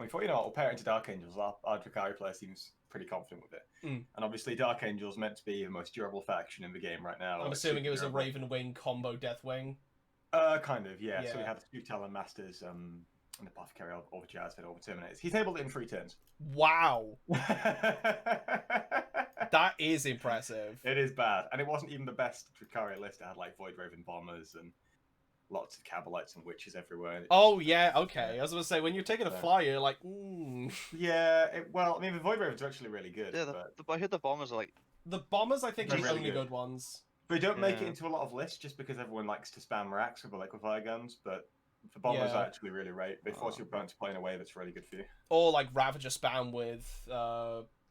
we thought, we'll pair it into Dark Angels. Our Drakari player seems pretty confident with it. And obviously, Dark Angel's meant to be the most durable faction in the game right now. I'm assuming it was a Raven Wing combo Deathwing. Kind of, yeah. So we have the 2 Talon Masters, and the Apothecary over Jazzford over Terminators. He tabled it in 3 turns. Wow. That is impressive. It is bad. And it wasn't even the best Drakari list. It had like Void Raven Bombers and lots of Cabalites and Witches everywhere. Oh, yeah, okay. I was going to say, when you're taking a flyer, you're like, Yeah, the Void Ravens are actually really good. Yeah, but I heard the Bombers are like... The Bombers, I think, are the really only good ones. They don't make it into a lot of lists just because everyone likes to spam racks with liquefy guns, but for Bombers are actually really great. They force your opponent to play in a way that's really good for you. Or like Ravager spam with...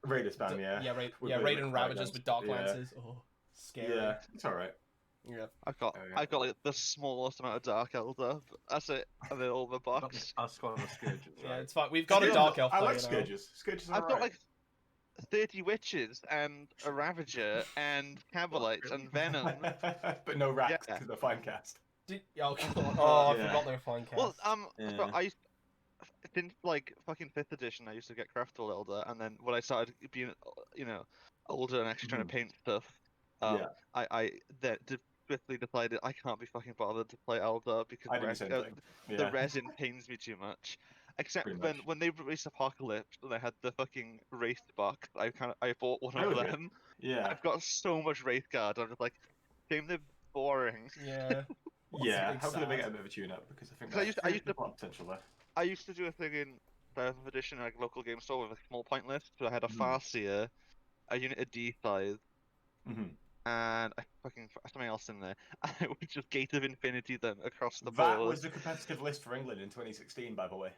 Raider spam, Raid and Ravagers with Dark Lances. Oh, scary. Yeah, it's alright. Yeah. I've got like the smallest amount of Dark Elder. That's it. And then all the box. I'll squad with Scourges. Yeah, it's fine. We've got a Dark Elf. I like Scourges. Scourges are I've got like 30 Witches and a Ravager and Cabalites and Venom. But no racks because they're fine cast. I forgot they were fine cast. Well, I since like fucking 5th edition, I used to get Craftable Elder, and then when I started being, older and actually trying to paint stuff, I swiftly decided I can't be fucking bothered to play Elder because the resin pains me too much. Except when they released Apocalypse and I had the fucking Wraith box, I bought one of them. Yeah. I've got so much Wraith Guard. I'm just like, game they're boring. Yeah. Yeah. Hopefully they get a bit of a tune up because I think I used to potential there. I used to do a thing in 7th edition, like local game store with a small point list. So I had a Farseer, a unit of D-size, and something else in there. I would just Gate of Infinity them across the board. That was the competitive list for England in 2016, by the way.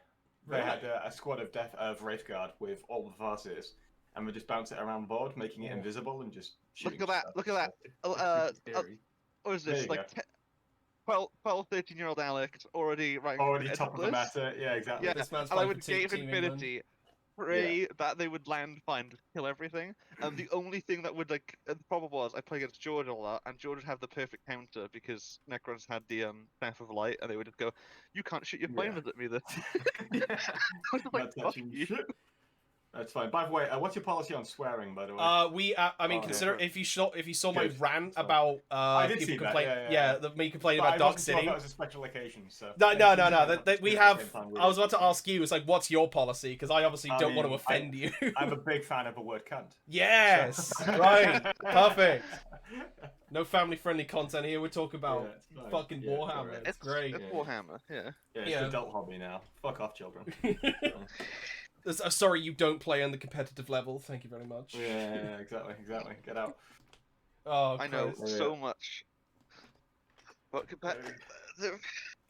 They had a squad of Wraithguard with all the Farseers, and we just bounce it around the board, making it invisible and just shooting. Look at that! What is this? Like 12, 13-year-old Alex already top of the meta. Yeah, exactly. Yeah, and I would Gate of Infinity, pray that they would land fine to kill everything. And the only thing that would the problem was I played against George a lot, and George would have the perfect counter because Necrons had the Staff of Light, and they would just go, "You can't shoot your flamers at me." Then. I was like, "Fuck you." That's fine. By the way, what's your policy on swearing? By the way, consider if you saw my rant about I did see that. me complaining about Dark City. That was a special occasion. So No. We have. I was about to ask you. It's like, what's your policy? Because I obviously don't want to offend you. I'm a big fan of the word cunt. Yes, right, perfect. No family-friendly content here. We're talking about fucking Warhammer. It's great. It's Warhammer. Yeah. Yeah, it's an adult hobby now. Fuck off, children. Sorry, you don't play on the competitive level. Thank you very much. Yeah, exactly. Get out. Oh, I know so much. But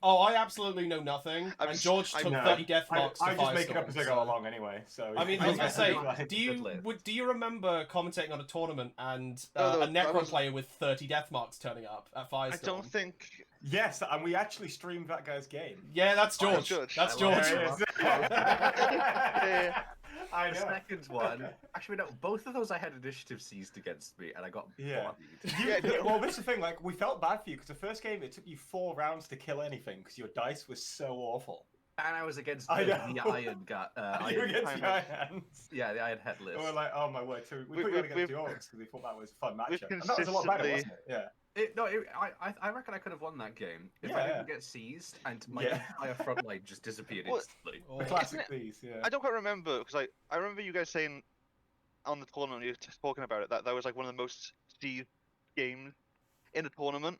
I absolutely know nothing. And George took 30 death marks. I just make it up as I go along anyway. So I mean, I was gonna say, do you remember commentating on a tournament and a Necron player with 30 death marks turning up at Firestorm? I don't think. Yes, and we actually streamed that guy's game. Yeah, that's George. That's George. I know. The second one, actually, no, both of those I had initiative seized against me, and I got bodied. Well, this is the thing. Like, we felt bad for you because the first game it took you 4 rounds to kill anything because your dice was so awful. And I was against the Iron guy. You were against the Iron. Yeah, the Iron Headless. And we're like, oh my word! So we put you against the Orcs because we thought that was a fun matchup. And that was a lot better, wasn't it? Yeah. I reckon I could have won that game if I didn't get seized and my entire front line just disappeared instantly. The classic seized, I don't quite remember because I remember you guys saying on the tournament you were talking about it that was like one of the most seized games in a tournament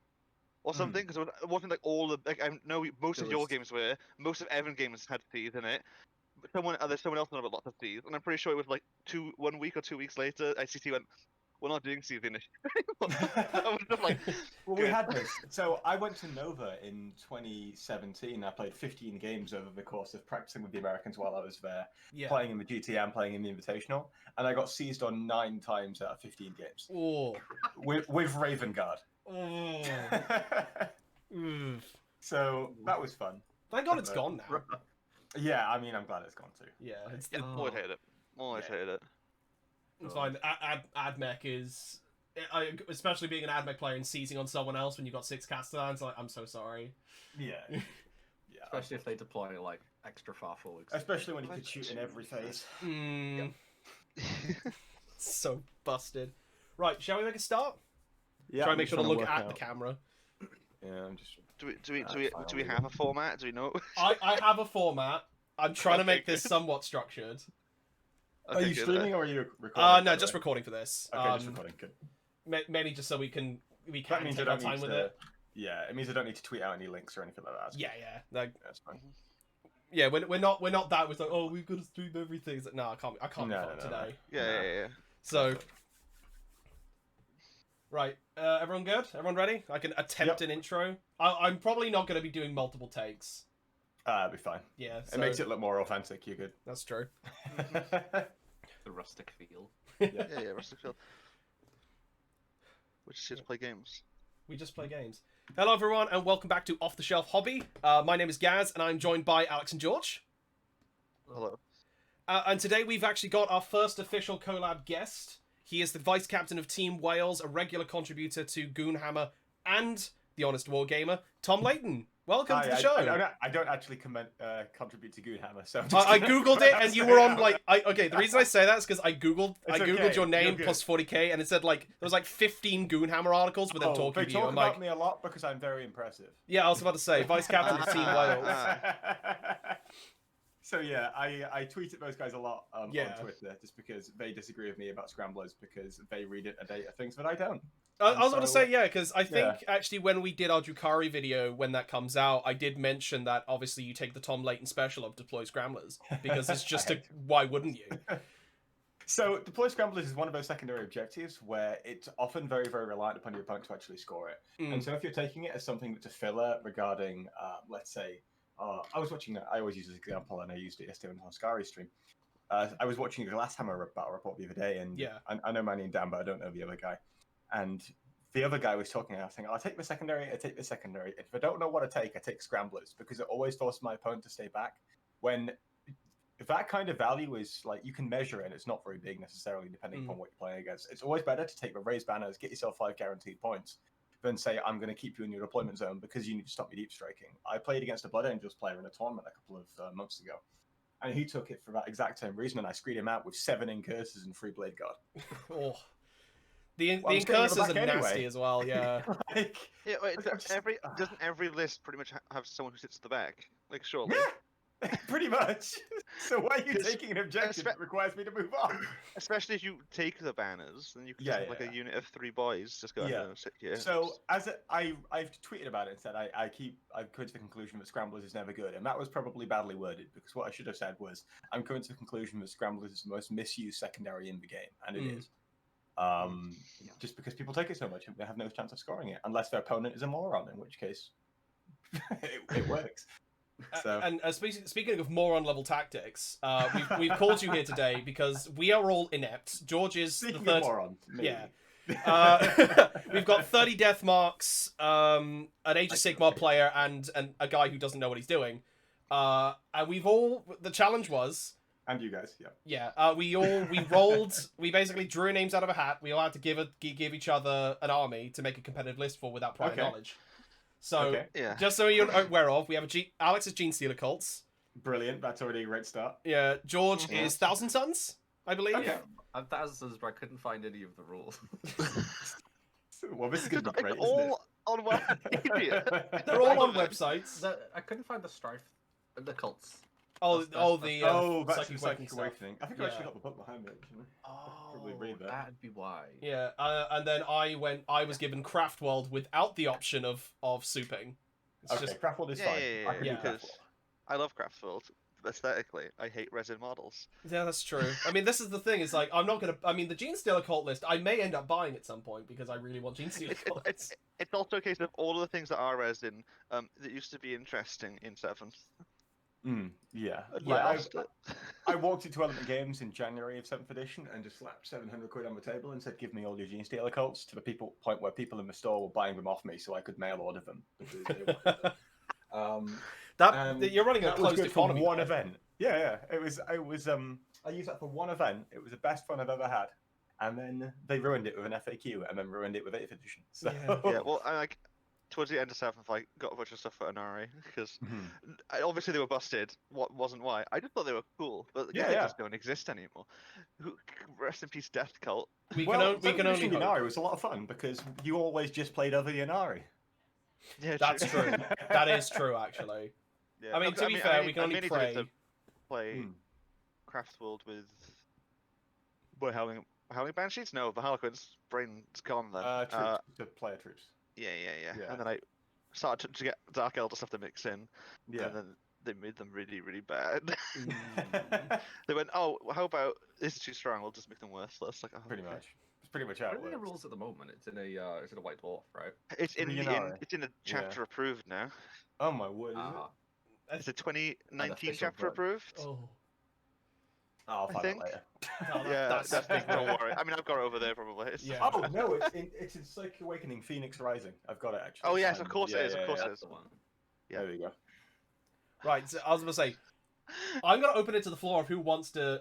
or something because it wasn't like all the I know most of your games were, most of Evan games had seized in it. But there's someone else that had lots of seized, and I'm pretty sure it was like 1 week or 2 weeks later ICT went, we're not doing season initiative. I was just like, well, we had this. So I went to Nova in 2017. I played 15 games over the course of practicing with the Americans while I was there, playing in the GT and playing in the Invitational, and I got seized on 9 times out of 15 games. Oh. With Raven Guard. Oh. So that was fun. Thank God it's gone now. Yeah, I mean, I'm glad it's gone too. Yeah, always hated it. Always hated it. It's fine. AdMech is, especially being an AdMech player and seizing on someone else when you've got 6 Castellans. Like, I'm so sorry. Yeah. Especially if they deploy like extra far forward. Especially when you could shoot in every phase. Yep. So busted. Right, shall we make a start? Yeah. Try and make sure to look at the camera. Yeah, I'm just. Do we have a format? Do we know? I have a format. I'm trying to make this somewhat structured. Okay, are you streaming or are you recording? No, just recording for this. Okay, just recording. Good. Mainly just so we can take our time with it. Yeah, it means I don't need to tweet out any links or anything like that. Yeah. That's fine. Yeah, we're not that. We're like, oh, we've got to stream everything. It's like, no, I can't be fucked today. Yeah. So, right, everyone good? Everyone ready? I can attempt an intro. I'm probably not going to be doing multiple takes. It'll be fine. Yeah, it makes it look more authentic. You're good. That's true. The rustic feel. Yeah, rustic feel. We just play games. We just play games. Hello, everyone, and welcome back to Off the Shelf Hobby. My name is Gaz, and I'm joined by Alex and George. Hello. And today we've actually got our first official collab guest. He is the vice captain of Team Wales, a regular contributor to Goonhammer and The Honest Wargamer, Tom Leighton. Welcome to the show. I don't actually contribute to Goonhammer, so I googled it and you were on okay. The reason I say that is because I googled your name plus 40k and it said there was 15 Goonhammer articles with them talking to you. They talk about me a lot because I'm very impressive. Yeah, I was about to say vice captain of Team Wales. So yeah, I tweet at those guys a lot on Twitter just because they disagree with me about scramblers because they read it a date of things that I don't. I was going to say, because I think actually when we did our Drukhari video, when that comes out, I did mention that obviously you take the Tom Leighton special of Deploy Scramblers, because it's just why wouldn't you? So Deploy Scramblers is one of those secondary objectives where it's often very, very reliant upon your opponent to actually score it. And so if you're taking it as something that's a filler regarding, let's say, I was watching, I always use this example, and I used it yesterday on Scari's stream. I was watching a Glasshammer battle report the other day, and I know Manny and Dan, but I don't know the other guy. And the other guy was talking, and I was saying, I'll take the secondary. If I don't know what to take, I take scramblers, because it always forces my opponent to stay back. When that kind of value is, you can measure it, and it's not very big necessarily, depending upon what you're playing against. It's always better to take the raised banners, get yourself 5 guaranteed points, than say, I'm going to keep you in your deployment zone because you need to stop me deep striking. I played against a Blood Angels player in a tournament a couple of months ago, and he took it for that exact same reason, and I screened him out with 7 Incursors and 3 Blade Guard. Oh. The Incursors are nasty as well, yeah. Doesn't every list pretty much have someone who sits at the back? Surely. Yeah, pretty much. So why are you taking an objective that requires me to move on? Especially if you take the banners, then you can just have a unit of 3 boys just go and sit here. So I've tweeted about it and said I've come to the conclusion that Scramblers is never good, and that was probably badly worded, because what I should have said was I'm coming to the conclusion that Scramblers is the most misused secondary in the game, and it is. Just because people take it so much, they have no chance of scoring it, unless their opponent is a moron, in which case it works. So. And speaking of moron level tactics, we've called you here today because we are all inept. George is speaking the third. Of moron, maybe. Yeah. We've got 30 death marks, an Age of Sigmar player, and a guy who doesn't know what he's doing. And the challenge was. And you guys, we rolled. We basically drew names out of a hat. We all had to give each other an army to make a competitive list for without prior knowledge. So, just so you're aware of, we have Alex is Gene Stealer Cults. Brilliant. That's already a great start. Yeah, George is Thousand Suns, I believe. Okay. I'm Thousand Suns, but I couldn't find any of the rules. Well, this is going to be great, all on Wikipedia. They're all on websites. I couldn't find the Strife, the cults. That's the Psychic Awakening. I think I actually got the book behind me. Actually. Probably read that. That'd be why. Yeah, and then I was given Craft World without the option of souping. Craft World is fine. Because I love Craft World. Aesthetically, I hate resin models. Yeah, that's true. I mean, this is the thing. It's I'm not gonna. I mean, the Gene Stealer cult list, I may end up buying at some point because I really want Gene Stealer cults. It's also a case of all of the things that are resin that used to be interesting in 7th. I walked into Element Games in January of 7th edition and just slapped 700 quid on the table and said, "Give me all your Gene Stealer cults." To the point where people in the store were buying them off me, so I could mail order them. You're running a closed economy. For one event. Yeah. It was. I used that for one event. It was the best fun I've ever had. And then they ruined it with an FAQ, and then ruined it with 8th edition. So. Yeah. Well, towards the end of 7th, I got a bunch of stuff for Inari because obviously they were busted. What wasn't why? I just thought they were cool, but they just don't exist anymore. Rest in peace, Death Cult. We can only hope. Inari was a lot of fun because you always just played other Inari. Yeah, that's true. That is true, actually. Yeah. I mean, to be fair, we can only play Craftworld with Howling Banshees. No, the Harlequins. Brain's gone then. To player troops. Yeah. And then I started to get Dark Elder stuff to mix in. Yeah. And then they made them really, really bad. They went, oh, how about this is too strong? We'll just make them worthless. Like, pretty much. It's pretty much how it works. What are the rules at the moment? It's in a White Dwarf, right? It's in a chapter approved now. Oh my word! It's a 2019 chapter approved. Oh, I'll find out later. That's big. Don't worry. I mean, I've got it over there probably. Oh no, it's in Psychic Awakening, Phoenix Rising. I've got it actually. Oh yes, of course it is. Of course it is. Yeah, there we go. Right, so I was gonna say, I'm gonna open it to the floor of who wants to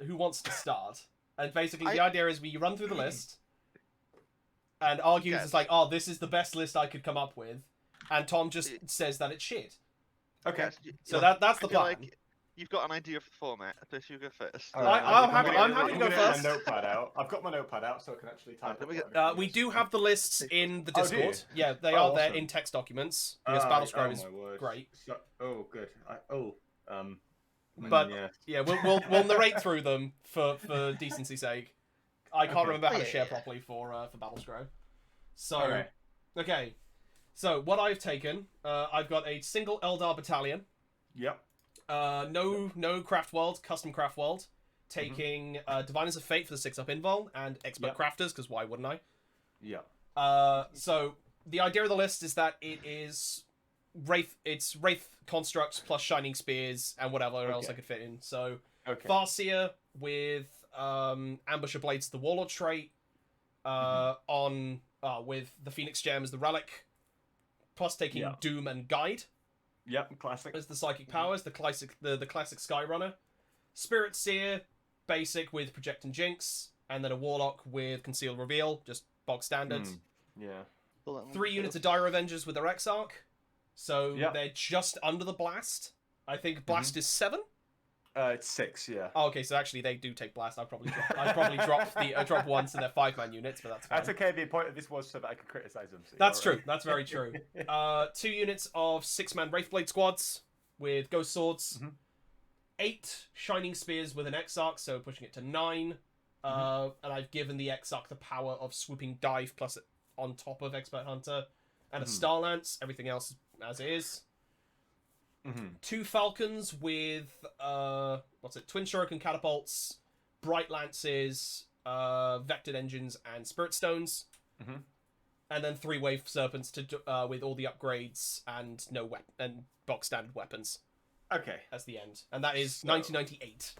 start, and basically the idea is we run through the list, and argues it's like, oh, this is the best list I could come up with, and Tom just says that it's shit. Okay, so that's the plan. Like you've got an idea of the format, so you go first. I'm happy to go first. I've got my notepad out, so I can actually type. We do have the lists in the Discord. Yeah, they are there in text documents because Battlescribe is great. So, good. But we'll narrate through them for decency's sake. I can't remember how to share properly for Battlescribe. So, okay. So what I've taken, I've got a single Eldar battalion. Yep. No craft world, custom craft world. Taking Diviners of Fate for the 6-up invul and expert crafters, because why wouldn't I? Yeah. So the idea of the list is that it is Wraith. It's Wraith constructs plus Shining Spears and whatever else I could fit in. So Farseer with Ambusher Blades, the Warlord trait, with the Phoenix Gem as the relic, plus taking Doom and Guide. Yep, classic. As the psychic powers, the classic Skyrunner. Spirit Seer, basic with Project and Jinx, and then a Warlock with Conceal Reveal, just bog standard. Yeah. 3 units of Dire Avengers with their Exarch, so they're just under the Blast. I think Blast is 7. It's 6, yeah. Oh, okay, so actually they do take Blast. I'd probably drop once in their 5-man units, but that's fine. That's okay. The point of this was so that I could criticize them. So that's true. That's very true. 2 units of 6-man Wraithblade squads with Ghost Swords. 8 Shining Spears with an Exarch, so pushing it to 9. And I've given the Exarch the power of Swooping Dive plus on top of Expert Hunter. And a Star Lance. Everything else as is. 2 Falcons with Twin Shuriken catapults, Bright Lances, Vectored Engines, and Spirit Stones, and then 3 Wave Serpents with all the upgrades and box standard weapons. Okay, that's the end, and that is 1998.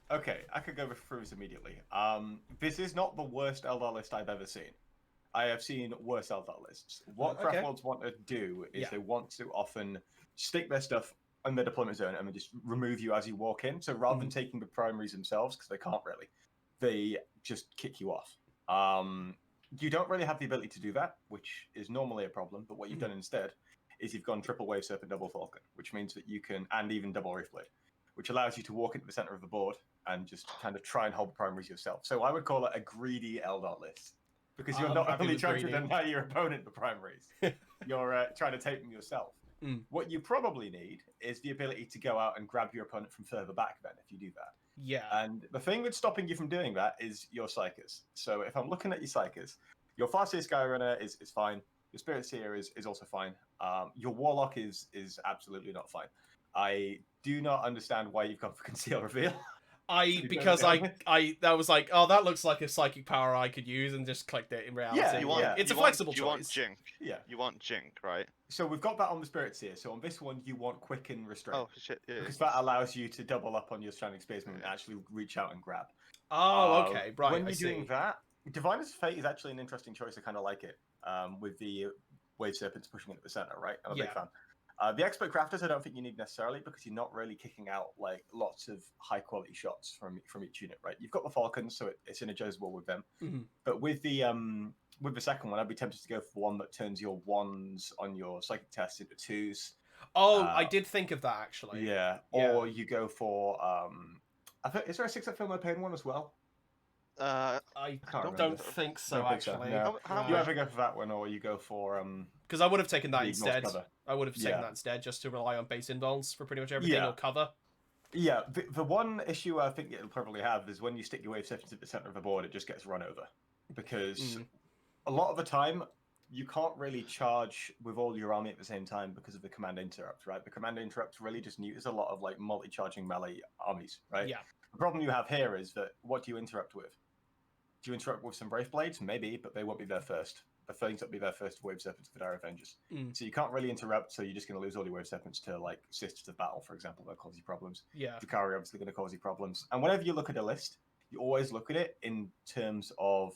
Okay, I could go through this immediately. This is not the worst Eldar list I've ever seen. I have seen worse Eldar lists. What Craftworlds want to do is they want to often stick their stuff in the deployment zone and then just remove you as you walk in. So rather than taking the primaries themselves, because they can't really, they just kick you off. You don't really have the ability to do that, which is normally a problem. But what you've done instead is you've gone triple Wave Serpent, double Falcon, which means that you can, and even double Wraithblade, which allows you to walk into the center of the board and just kind of try and hold the primaries yourself. So I would call it a greedy Eldar list. Because you're not only trying to deny your opponent the primaries, you're trying to take them yourself. What you probably need is the ability to go out and grab your opponent from further back then, if you do that. Yeah. And the thing that's stopping you from doing that is your Psychers. So if I'm looking at your Psychers, your Farseer Skyrunner is fine. Your Spirit Seer is also fine. Your Warlock is absolutely not fine. I do not understand why you've gone for Conceal Reveal. Because I was like, oh, that looks like a psychic power I could use, and just clicked it in reality. It's a flexible choice. You want Jink. Yeah. You want Jink, right? So we've got that on the Spirit Seer. So on this one, you want Quicken Restraint. Oh, shit. Yeah, because that allows you to double up on your Shining Spearsman and actually reach out and grab. Oh, okay. Right. When you're doing that, Diviner's Fate is actually an interesting choice. I kind of like it. With the Wave Serpents pushing it at the center, right? I'm a big fan. The Expert Crafters, I don't think you need necessarily, because you're not really kicking out like lots of high quality shots from each unit, right? You've got the Falcons, so it's synergizable with them. But with the with the second one, I'd be tempted to go for one that turns your 1s on your psychic test into 2s. Oh, I did think of that actually. Yeah. Or you go for I think, is there a 6-up film pain one as well? I don't think so, actually. No. You either go for that one or you go for because I would have taken that instead. I would have taken that instead just to rely on base invulns for pretty much everything or cover. Yeah, the one issue I think it'll probably have is when you stick your wave steppers at the center of the board, it just gets run over. Because a lot of the time, you can't really charge with all your army at the same time because of the command interrupt, right? The command interrupt really just neuters a lot of like multi-charging melee armies, right? Yeah. The problem you have here is that what do you interrupt with? Do you interrupt with some Brave Blades? Maybe, but they won't be there first. The things that will be there first Wave Serpents for Dire Avengers. So you can't really interrupt, so you're just going to lose all your Wave Serpents to like Sisters of Battle, for example, that cause you problems. Yeah. Drukhari obviously going to cause you problems. And whenever you look at a list, you always look at it in terms of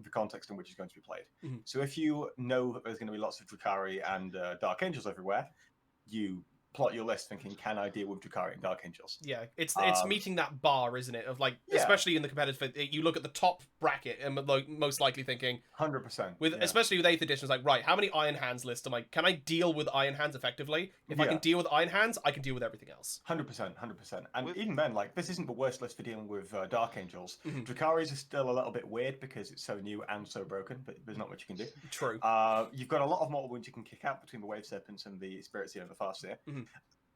the context in which it's going to be played. So if you know that there's going to be lots of Drukhari and Dark Angels everywhere, you plot your list thinking, can I deal with Drukhari and Dark Angels? Yeah, it's meeting that bar, isn't it? Of like, especially in the competitive, you look at the top bracket and most likely thinking 100%. Especially with 8th edition, it's like, right, how many Iron Hands list am I? Can I deal with Iron Hands effectively? If I can deal with Iron Hands, I can deal with everything else. 100%. And even then, like, this isn't the worst list for dealing with Dark Angels. Drukhari's is still a little bit weird because it's so new and so broken, but there's not much you can do. True. You've got a lot of mortal wounds you can kick out between the Wave Serpents and the Spirit Seer and the Farseer.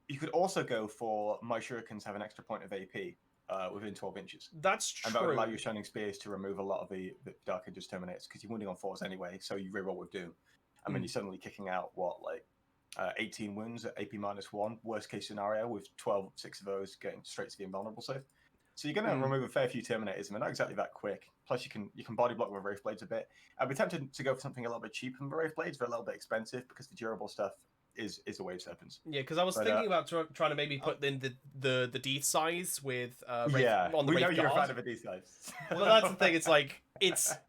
You could also go for my Shurikens have an extra point of AP within 12 inches. That's true. And that would allow your Shining Spears to remove a lot of the Dark Angels Terminators because you're wounding on 4s anyway, so you reroll with Doom. And then you're suddenly kicking out, 18 wounds at AP -1, worst case scenario, with 6 of those getting straight to the invulnerable save. So you're going to remove a fair few Terminators, and they're not exactly that quick. Plus, you can body block with Wraith Blades a bit. I'd be tempted to go for something a little bit cheaper than the Wraith Blades. They're a little bit expensive because the durable stuff is the Wave Serpents. Yeah, because I was thinking about trying to maybe put in the D size with Wraith on the we Wraith know you're Guard. a fan of a D size. Well, that's the thing. It's like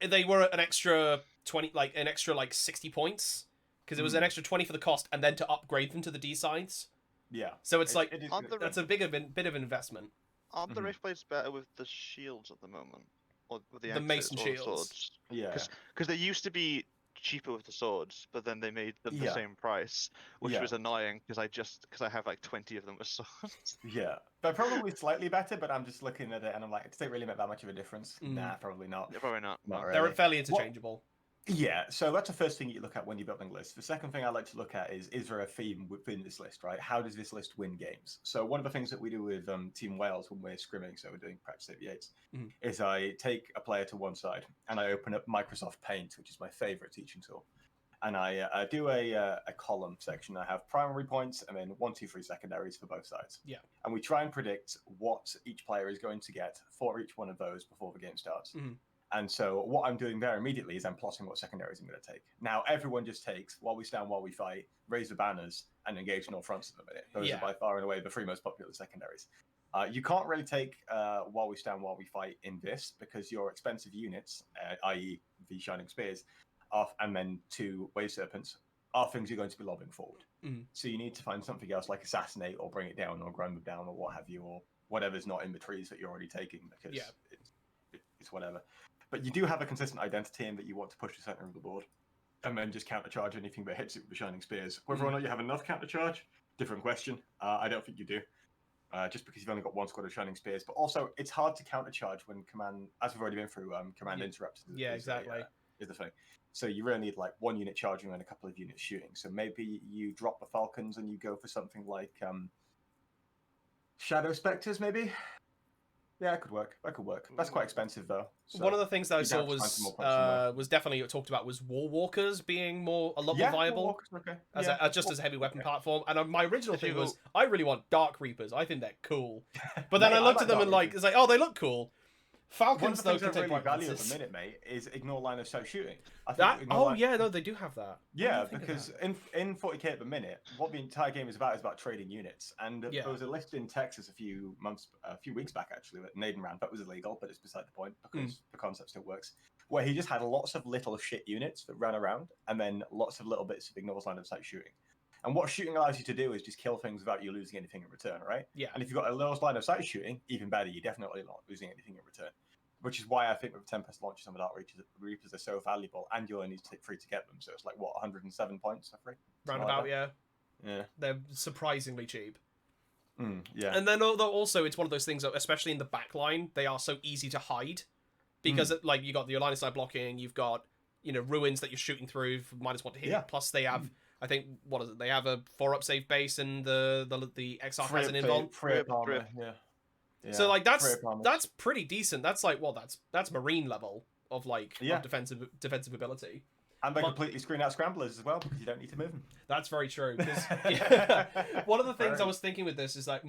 they were an extra 20, like an extra 60 points because it was an extra 20 for the cost, and then to upgrade them to the D sides. Yeah. So it's that's a bit of an investment. Aren't the Wraith Blades better with the shields at the moment, or with the Mason shields? Swords? Yeah. Because they used to be cheaper with the swords, but then they made them the same price, which was annoying because I have 20 of them with swords. Yeah, they're probably slightly better, but I'm just looking at it and I'm like, does it really make that much of a difference? Nah, probably not. Yeah, probably not. Not really. They're fairly interchangeable. Yeah, so that's the first thing you look at when you're building lists. The second thing I like to look at is there a theme within this list, right? How does this list win games? So one of the things that we do with Team Wales when we're scrimming, so we're doing practice 88s, is I take a player to one side and I open up Microsoft Paint, which is my favorite teaching tool. And I do a column section. I have primary points and then 1, 2, 3 secondaries for both sides. Yeah. And we try and predict what each player is going to get for each one of those before the game starts. And so what I'm doing there immediately is I'm plotting what secondaries I'm going to take. Now, everyone just takes While We Stand, While We Fight, Raise the Banners, and Engage in all fronts at the minute. Those are by far and away the 3 most popular secondaries. You can't really take While We Stand, While We Fight in this because your expensive units, i.e. the Shining Spears, and then 2 Wave Serpents, are things you're going to be lobbing forward. So you need to find something else like Assassinate or Bring It Down or Grind Them Down or what have you, or whatever's not in the trees that you're already taking because it's whatever. But you do have a consistent identity in that you want to push the center of the board and then just countercharge anything that hits it with the Shining Spears. Whether or not you have enough countercharge, different question. I don't think you do, just because you've only got 1 squad of Shining Spears. But also, it's hard to countercharge when command, as we've already been through, command interrupts. Exactly. Is the thing. So you really need 1 unit charging and a couple of units shooting. So maybe you drop the Falcons and you go for something like Shadow Spectres, maybe? Yeah, it could work. That could work. That's quite expensive, though. So one of the things that I saw was definitely talked about was War Walkers being a lot more viable. War Walkers, okay. As a heavy weapon platform. And my original thing was, I really want Dark Reapers. I think they're cool. But then I looked at them and it's like, oh, they look cool. Falcons, though, can take really value at the minute, mate, is ignore line of sight shooting. No, they do have that. Yeah, because in 40k at the minute, what the entire game is about trading units. And there was a list in Texas a few weeks back, actually, that Naden ran. That was illegal, but it's beside the point because the concept still works. Where he just had lots of little shit units that ran around, and then lots of little bits of ignore line of sight shooting. And what shooting allows you to do is just kill things without you losing anything in return, right? Yeah. And if you've got a low line of sight shooting, even better, you're definitely not losing anything in return. which is why I think with Tempest launches and Dark Reapers are so valuable, and you only need to free to get them. So it's like, what, 107 points for free? Roundabout, yeah. Yeah. They're surprisingly cheap. Yeah. And then also, it's one of those things, especially in the back line, they are so easy to hide. Because, like, you got your line of sight blocking, you've got, ruins that you're shooting through for -1 to hit. Yeah. Plus, they have, I think, what is it? They have a 4-up save base, and the XR has an invuln. Free armor, yeah. So, like, that's pretty decent. That's, like, well, that's Marine level of, like, of defensive ability. And they completely screen out scramblers as well, because you don't need to move them. That's very true. One of the things I was thinking with this is like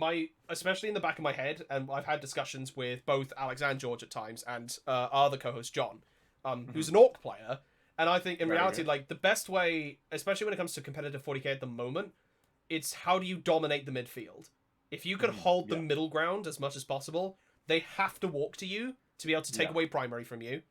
especially in the back of my head, and I've had discussions with both Alex and George at times, and our other co-host John, who's an Orc player, and I think in reality, like the best way, especially when it comes to competitive 40k at the moment, it's how do you dominate the midfield? If you can hold the middle ground as much as possible, they have to walk to you to be able to take away primary from you.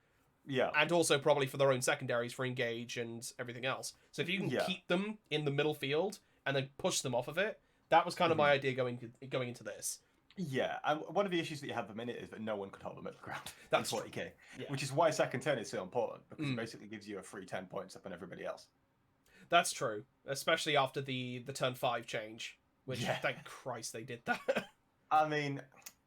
Yeah. And also probably for their own secondaries for engage and everything else. So if you can keep them in the middle field and then push them off of it, that was kind of my idea going into this. Yeah, and one of the issues that you have at the minute is that no one could hold the middle ground. That's 40k, which is why second turn is so important, because it basically gives you a free 10 points up on everybody else. That's true, especially after the turn 5 change, which thank Christ they did that. I mean,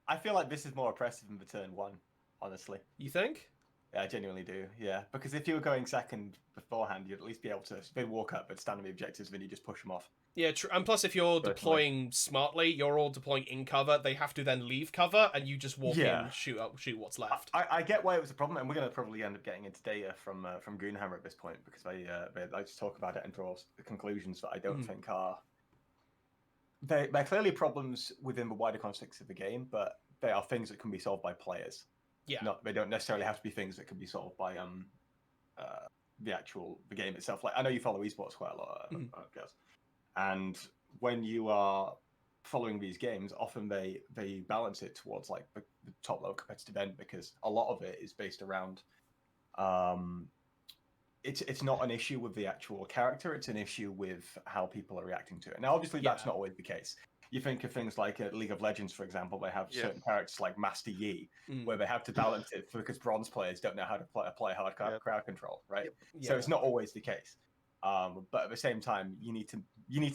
I feel like this is more oppressive than the turn 1, honestly. You think? Yeah, I genuinely do, yeah. Because if you were going second beforehand, you'd at least be able to walk up and stand on the objectives, then you just push them off. Yeah, true. And plus, if you're deploying smartly, you're all deploying in cover. They have to then leave cover, and you just walk in, shoot what's left. I get why it was a problem, and we're going to probably end up getting into data from Goonhammer at this point, because they like to talk about it and draw conclusions that I don't think are... They're clearly problems within the wider context of the game, but they are things that can be solved by players. Yeah. They don't necessarily have to be things that can be solved by the game itself. Like, I know you follow esports quite a lot, guys, and when you are following these games, often they balance it towards like the top level competitive end, because a lot of it is based around it's not an issue with the actual character, it's an issue with how people are reacting to it. Now, obviously, that's not always the case. You think of things like League of Legends, for example, they have certain characters like Master Yi, where they have to balance it because bronze players don't know how to play hard crowd control, right? So it's not always the case. But at the same time, you need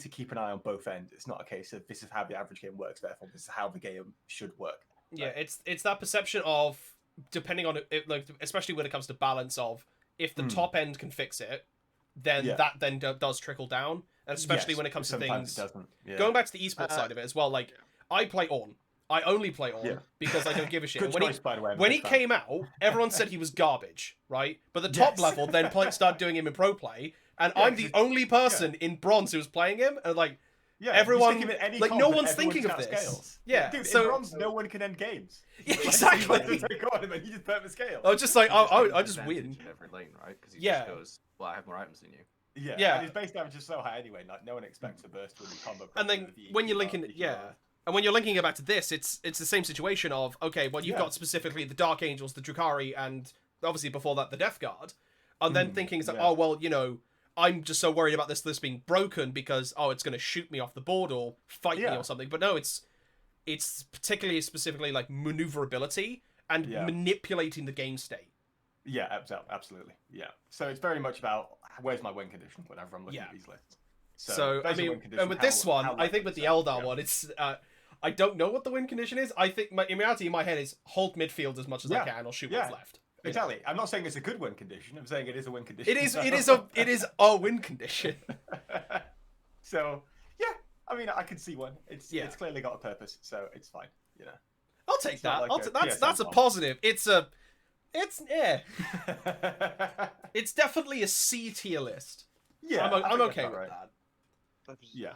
to keep an eye on both ends. It's not a case of this is how the average game works, therefore this is how the game should work. Right? Yeah, it's that perception of, depending on it, like especially when it comes to balance of, if the top end can fix it, then that then does trickle down. And especially when it comes to things... Going back to the esports side of it as well, like, I play Ornn. I only play Ornn because I don't give a shit. Good choice, by the way. When he came out, everyone said he was garbage, right? But the top level then started doing him in pro play, and I'm the only person in bronze who was playing him, and like, everyone, like, no one's thinking of this. Scales. Yeah, dude, so in bronze, no one can end games. Yeah, exactly. You just put the scale. I was just like, I just win. In every lane, right? Because he just goes, well, I have more items than you. Yeah, and his base damage is so high anyway. Like, no one expects a burst when you combo. And then when you're linking, and when you're linking it back to this, it's the same situation of, okay, well, you've got specifically the Dark Angels, the Drukhari, and obviously before that the Death Guard, and then thinking, like, oh well, I'm just so worried about this being broken because it's going to shoot me off the board or fight me or something. But no, it's particularly specifically like maneuverability and manipulating the game state. Yeah, absolutely. Yeah. So it's very much about where's my win condition whenever I'm looking at these lists. So I mean, and with this one, I think with the Eldar one, it's I don't know what the win condition is. I think in reality, in my head, is hold midfield as much as I can or shoot what's left. Exactly. I'm not saying it's a good win condition. I'm saying it is a win condition. It is a win condition. So yeah, I mean, I can see one. It's clearly got a purpose, so it's fine. I'll take that. That's a positive. It's it's definitely a C tier list. Yeah, I'm okay with that. Yeah.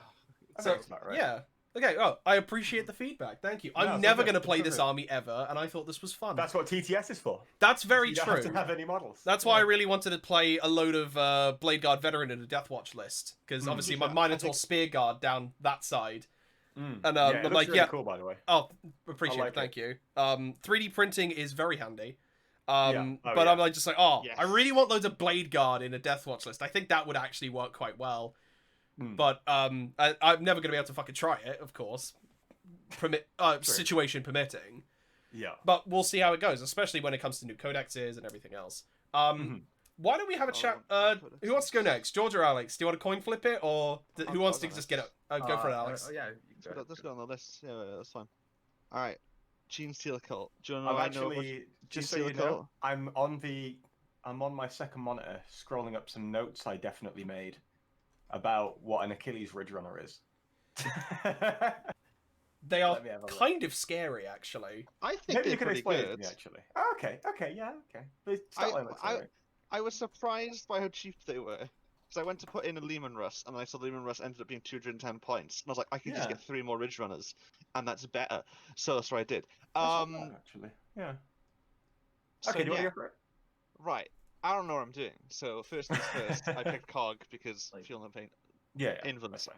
So yeah. Okay, I appreciate the feedback. Thank you. I'm never going to play this army ever, and I thought this was fun. That's what TTS is for. That's very true. You don't have to have any models. That's why I really wanted to play a load of Blade Guard Veteran in a Deathwatch list, because obviously my Minotaur Spear Guard down that side. And I'm like, really cool, by the way. Oh, appreciate it. Thank you. 3D printing is very handy. I'm like just like, I really want loads of Blade Guard in a Deathwatch list. I think that would actually work quite well. But I'm never gonna be able to fucking try it, of course. Situation permitting. Yeah. But we'll see how it goes, especially when it comes to new codexes and everything else. Why don't we have a chat? Who wants to go next, George or Alex? Do you want to coin flip it, or who wants to just get it? Go for it, Alex. Yeah, let's go on the list. Yeah, that's fine. All right, Gene Stealer Cult. Do you know? I'm actually just so you know, I'm on my second monitor, scrolling up some notes I definitely made about what an Achilles Ridge Runner is. They are kind of scary, actually. I think maybe you could explain it to me, actually. Oh, okay, yeah, okay. I was surprised by how cheap they were. Because I went to put in a Lehman Russ, and I saw the Lehman Russ ended up being 210 points. And I was like, I can just get 3 more Ridge Runners, and that's better. So that's what I did. Actually, yeah. Okay, do you want to go for it? Right. I don't know what I'm doing. So first things first, I picked Cog because I feel no pain. Yeah. Invulns.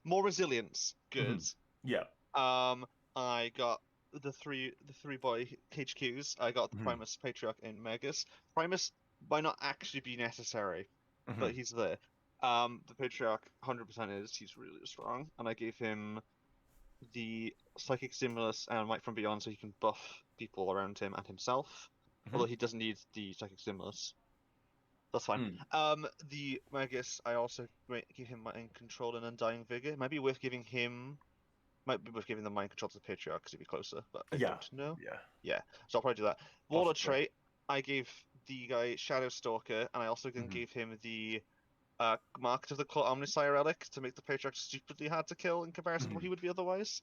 More resilience. Good. Yeah. I got the three boy HQs. I got the Primus, Patriarch, and Magus. Primus might not actually be necessary, but he's there. The Patriarch 100% is. He's really strong, and I gave him the Psychic Stimulus and Might from Beyond, so he can buff people around him and himself. Although he doesn't need the Psychic Stimulus. That's fine. The Magus, I also give him Mind Control and Undying Vigor. It might be worth giving him. Might be worth giving the Mind Control to the Patriarch because he'd be closer, but I don't know. Yeah. So I'll probably do that. Warlord trait, I gave the guy Shadow Stalker, and I also gave him the Mark of the Claw Omnissiah Relic to make the Patriarch stupidly hard to kill in comparison to what he would be otherwise.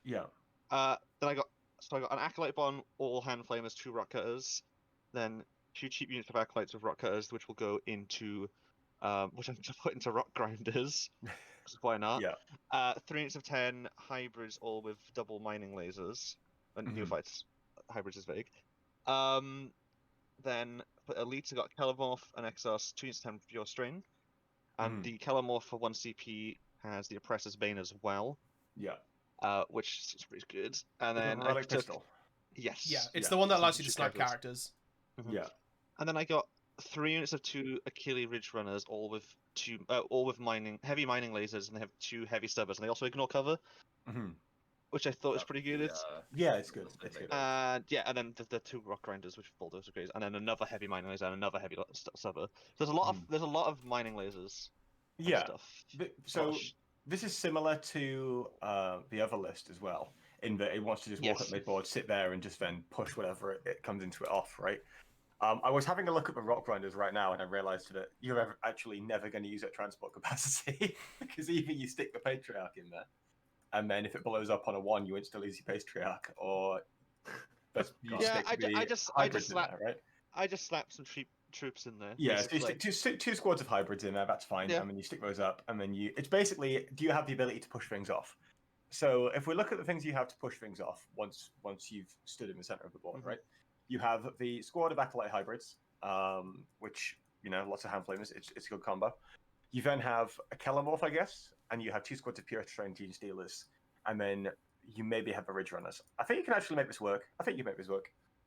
Yeah. Then I got an Acolyte Bond, all Hand Flamers, 2 Rock Cutters, then 2 cheap units of Acolytes with Rock Cutters, which will go into, which I'm going to put into Rock Grinders. Why not? Yeah. 3 units of 10 hybrids, all with double mining lasers. And neophytes. Hybrids is vague. Then for elites, I got Kelomorph and Exos, 2 units of 10 Pure Strain. And the Kelomorph for 1 CP has the Oppressor's Bane as well. Yeah. Which is pretty good. And then I took pistol. Yes. Yeah, it's the one that allows you to snipe characters. Yeah. And then I got 3 units of 2 Achilles Ridge Runners, all with heavy mining lasers, and they have 2 heavy stubbers, and they also ignore cover, which I thought was pretty good. Yeah, it's good. It's good. And then the 2 rock grinders, which bulldozer grades, and then another heavy mining laser and another heavy stubber. There's a lot of mining lasers. Yeah. Stuff. So this is similar to the other list as well, in that it wants to just walk up midboard, sit there, and just then push whatever it comes into it off, right? I was having a look at the rock grinders right now, and I realized that you're actually never going to use it at transport capacity because either you stick the Patriarch in there, and then if it blows up on a 1, you instantly lose your Patriarch, or I just slapped some cheap troops in there. Yeah, so you stick two squads of hybrids in there. That's fine. Yeah. And then you stick those up, and then it's basically, do you have the ability to push things off? So if we look at the things you have to push things off once you've stood in the center of the board, right? You have the squad of Acolyte hybrids, which, lots of hand flamers. It's a good combo. You then have a Kelomorph, I guess, and you have 2 squads of Pure Strain Gene Stealers, and then you maybe have the Ridge Runners. I think you can actually make this work.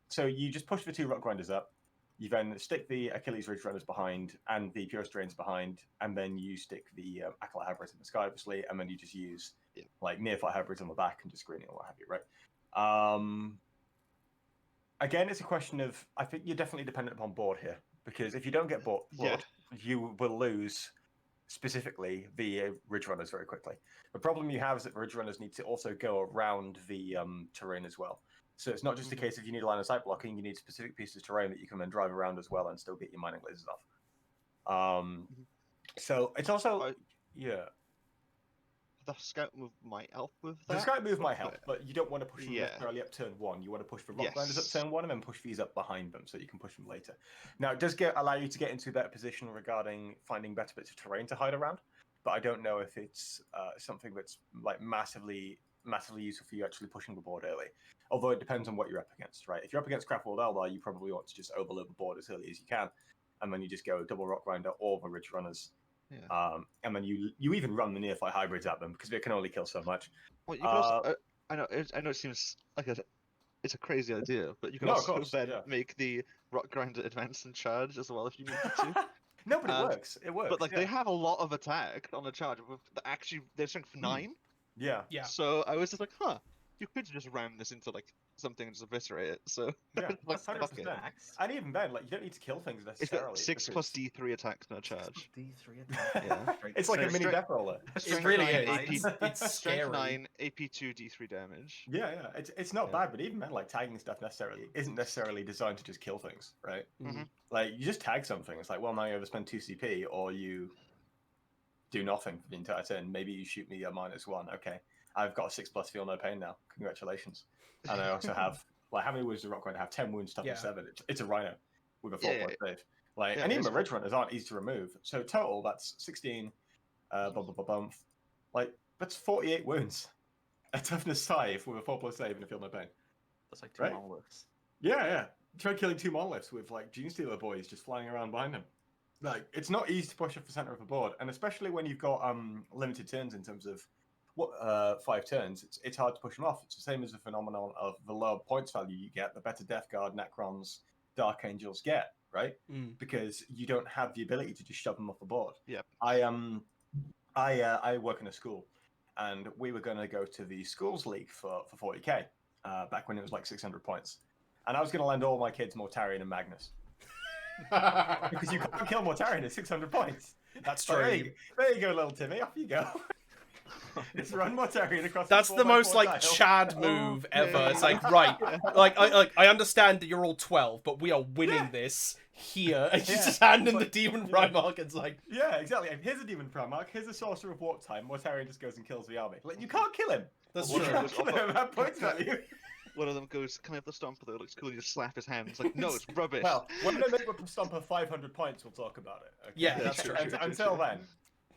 So you just push the 2 Rock Grinders up. You then stick the Achilles Ridge Runners behind and the Pure Strains behind, and then you stick the Acolyte hybrids in the sky, obviously, and then you just use Neophyte hybrids on the back and just screening or what have you, right? Again, it's a question of, I think you're definitely dependent upon board here, because if you don't get board, you will lose specifically the Ridge Runners very quickly. The problem you have is that the Ridge Runners need to also go around the terrain as well. So it's not just a case of you need a line of sight blocking, you need specific pieces of terrain that you can then drive around as well and still get your mining lasers off. So it's also, The scout move might help with that. The scout move might help, but you don't want to push them necessarily up turn 1. You want to push the rock grinders up turn 1 and then push these up behind them so you can push them later. Now, it does allow you to get into a better position regarding finding better bits of terrain to hide around, but I don't know if it's something that's like massively useful for you actually pushing the board early. Although it depends on what you're up against, right? If you're up against Craftworld Eldar, you probably want to just overload the board as early as you can, and then you just go double rock grinder or the Ridge Runners. Yeah. And then you even run the Neophyte hybrids at them because they can only kill so much. Well, you can also, I know it seems like it's a crazy idea, but you can also make the rock grinder advance and charge as well if you need to. No, but it works. It works. But they have a lot of attack on the charge. Actually, they're strength 9. Yeah. So I was just like, you could just ram this into like something and just eviscerate it. So yeah, like, that's 100%. And even then, like you don't need to kill things necessarily. It's 6 plus D3 attacks, no charge. D3 attack. Yeah, it's like a mini death roller. It really is. It's Strength scary. 9, AP2, D3 damage. Yeah, it's not bad, but even then, like tagging stuff isn't necessarily designed to just kill things, right? Mm-hmm. Like you just tag something. It's like, well, now you overspend 2 CP, or you do nothing for the entire turn. Maybe you shoot me a -1. Okay, I've got a 6+ feel no pain now. Congratulations. And I also have like how many wounds do Rock Rider have? 10 wounds, toughness 7. It's a Rhino with a 4+ save. Like, and even the Ridge Runners aren't easy to remove. So total, that's 16. Like that's 48 wounds. A toughness 5 with a 4+ save and a feel no pain. That's like 2 monoliths. Yeah. Try killing 2 monoliths with like Gene Stealer boys just flying around behind them. Like it's not easy to push off the center of the board, and especially when you've got limited turns in terms of 5 turns, it's hard to push them off. It's the same as the phenomenon of the lower points value you get, the better Death Guard, Necrons, Dark Angels get, right? Because you don't have the ability to just shove them off the board. Yeah. I work in a school, and we were going to go to the schools league for 40k back when it was like 600 points, and I was going to lend all my kids Mortarion and Magnus. Because you can't kill Mortarion at 600 points. That's true. There you go, little Timmy. Off you go. Just run Mortarion across. That's the most like Chad move ever. It's like I understand that you're all 12, but we are winning this here. And you just hand in the Demon Primarch. It's like exactly. And here's a Demon Primarch. Here's a Sorcerer of Warp Time. Mortarion just goes and kills the army. Like you can't kill him. That's you true. Can't kill him at points value. One of them goes, "Can I have the Stomper though? It looks cool." You just slap his hand. It's like, no, it's rubbish. Well, when they make a Stomper 500 points, we'll talk about it. Okay? Yeah, that's true. Until then,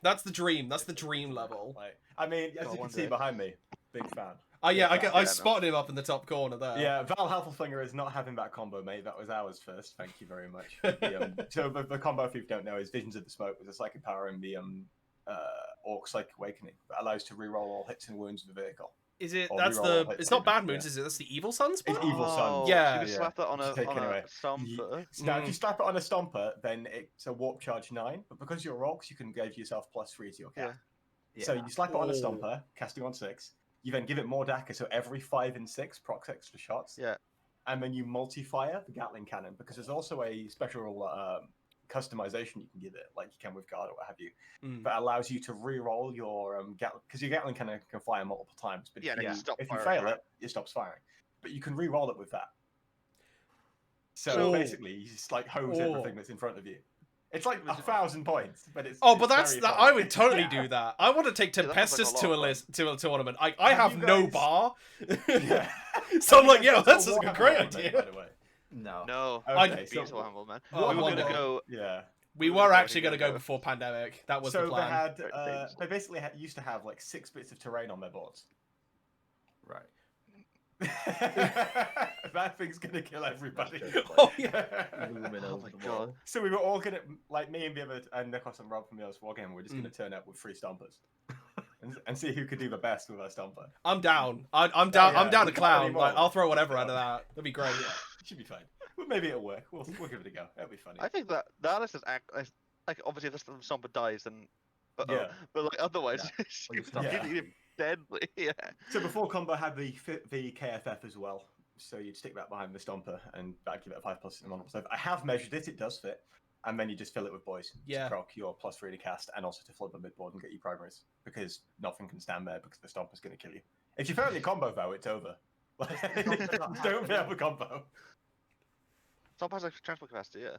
that's the dream. That's the dream level. Like, I mean, as you can see behind me, big fan. Oh yeah, I spotted him up in the top corner there. Yeah, Val Halfelfinger is not having that combo, mate. That was ours first. Thank you very much. So the combo, if you don't know, is Visions of the Smoke with a psychic power in the Orc Psychic Awakening that allows to reroll all hits and wounds of the vehicle. Is it? That's the. It's not Bad Moons, is it? That's the Evil Suns. It's Evil Suns. Yeah. You slap that on a Stomper. Now, if you slap it on a Stomper, then it's a Warp Charge 9. But because you're Orcs, you can give yourself +3 to your cat. Yeah. So you slap it on a Stomper, casting on 6. You then give it more Daka, so every 5 and 6 procs extra shots. Yeah. And then you multi-fire the Gatling cannon because there's also a special customization you can give it, like you can with Guard or what have you, that allows you to re-roll your because your Gatling cannon can fire multiple times. But if you fail it, it stops firing. But you can re-roll it with that. So basically, you just like hose everything that's in front of you. It's like 1,000 points, but it's I would totally do that. I want to take Tempestus to a tournament. I have no bar, so I'm like, that's a great idea. By the way. No. Okay, so so humble, man. We were gonna go. Yeah. We were actually going to go before pandemic. That was the plan. They basically used to have like 6 bits of terrain on their boards. Right. That thing's gonna kill everybody. Oh yeah. Oh my god. So we were all gonna, like me and the other, and Nikos and Rob from the other Wargame, we're just gonna turn up with 3 Stompers. And see who could do the best with our Stomper. I'm down. I'm down. I'm down to clown. Like, I'll throw whatever out of that. That'd be great. Yeah, it should be fine. Well, maybe it'll work. We'll give it a go. It'll be funny. I think that list is like obviously if the Stomper dies, then but like otherwise, it's deadly. Yeah. So before combo had the KFF as well. So you'd stick that behind the Stomper, and that'd give it a 5+ in one. So I have measured it. It does fit. And then you just fill it with boys. Yeah. To proc your +3 to cast, and also to flood the midboard and get you primaries. Because nothing can stand there because the Stomper's going to kill you. If you fail your combo, though, it's over. Don't fail the combo. Stomper has like transport capacity, yeah.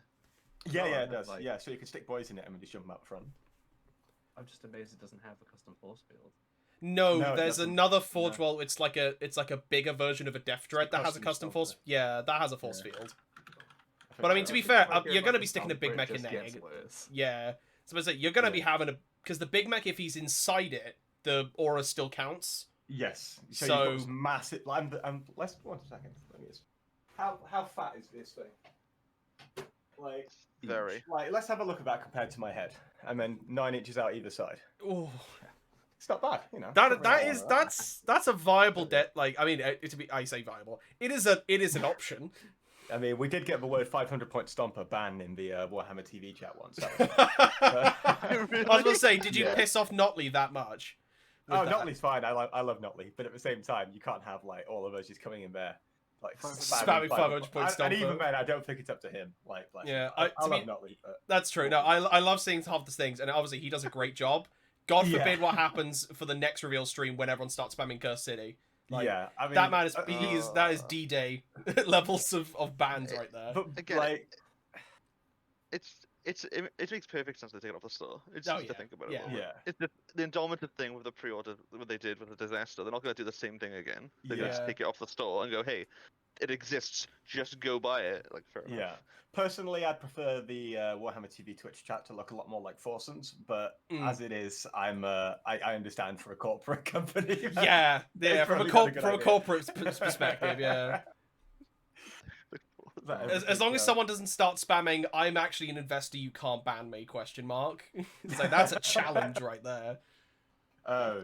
Yeah, it does. Yeah, so you can stick boys in it and then just jump them out front. I'm just amazed it doesn't have a custom force field. No, there's another forge. Well, it's like a bigger version of a Death Dread that has a custom force. Yeah, that has a force field. But I mean, to be fair, you're going to be sticking a big mech in there. Yeah. So I say you're going to be having because the big mech, if he's inside it, the aura still counts. Yes. So you've got this massive. Let's 1 second. How fat is this thing? Like very. Like let's have a look at that compared to my head, and then 9 inches out either side. Oh. It's not bad, you know. That's a viable debt. Like I mean, I say viable. It is an option. I mean, we did get the word 500-point Stomper banned in the Warhammer TV chat once. I was going to say, did you piss off Notley that much? Notley's fine. I love Notley, but at the same time, you can't have like all of us just coming in there like spamming 500 points. And even then, I don't think it's up to him. Like, I love Notley. But... That's true. No, I love seeing half the things, and obviously he does a great job. God forbid what happens for the next reveal stream when everyone starts spamming Curse City. Like, I mean, that man is that is D-Day levels of bans right there. But again, like, it makes perfect sense to take it off the store. It's just to think about it. It's the Indominative thing with the pre-order, what they did with the Disaster. They're not going to do the same thing again. They're going to take it off the store and go, hey, it exists. Just go buy it. Like, fair enough. Yeah. Personally, I'd prefer the Warhammer TV Twitch chat to look a lot more like Foursons, but as it is, I understand for a corporate company. From a corporate perspective, As long as someone doesn't start spamming, I'm actually an investor, you can't ban me, ? So that's a challenge right there. Oh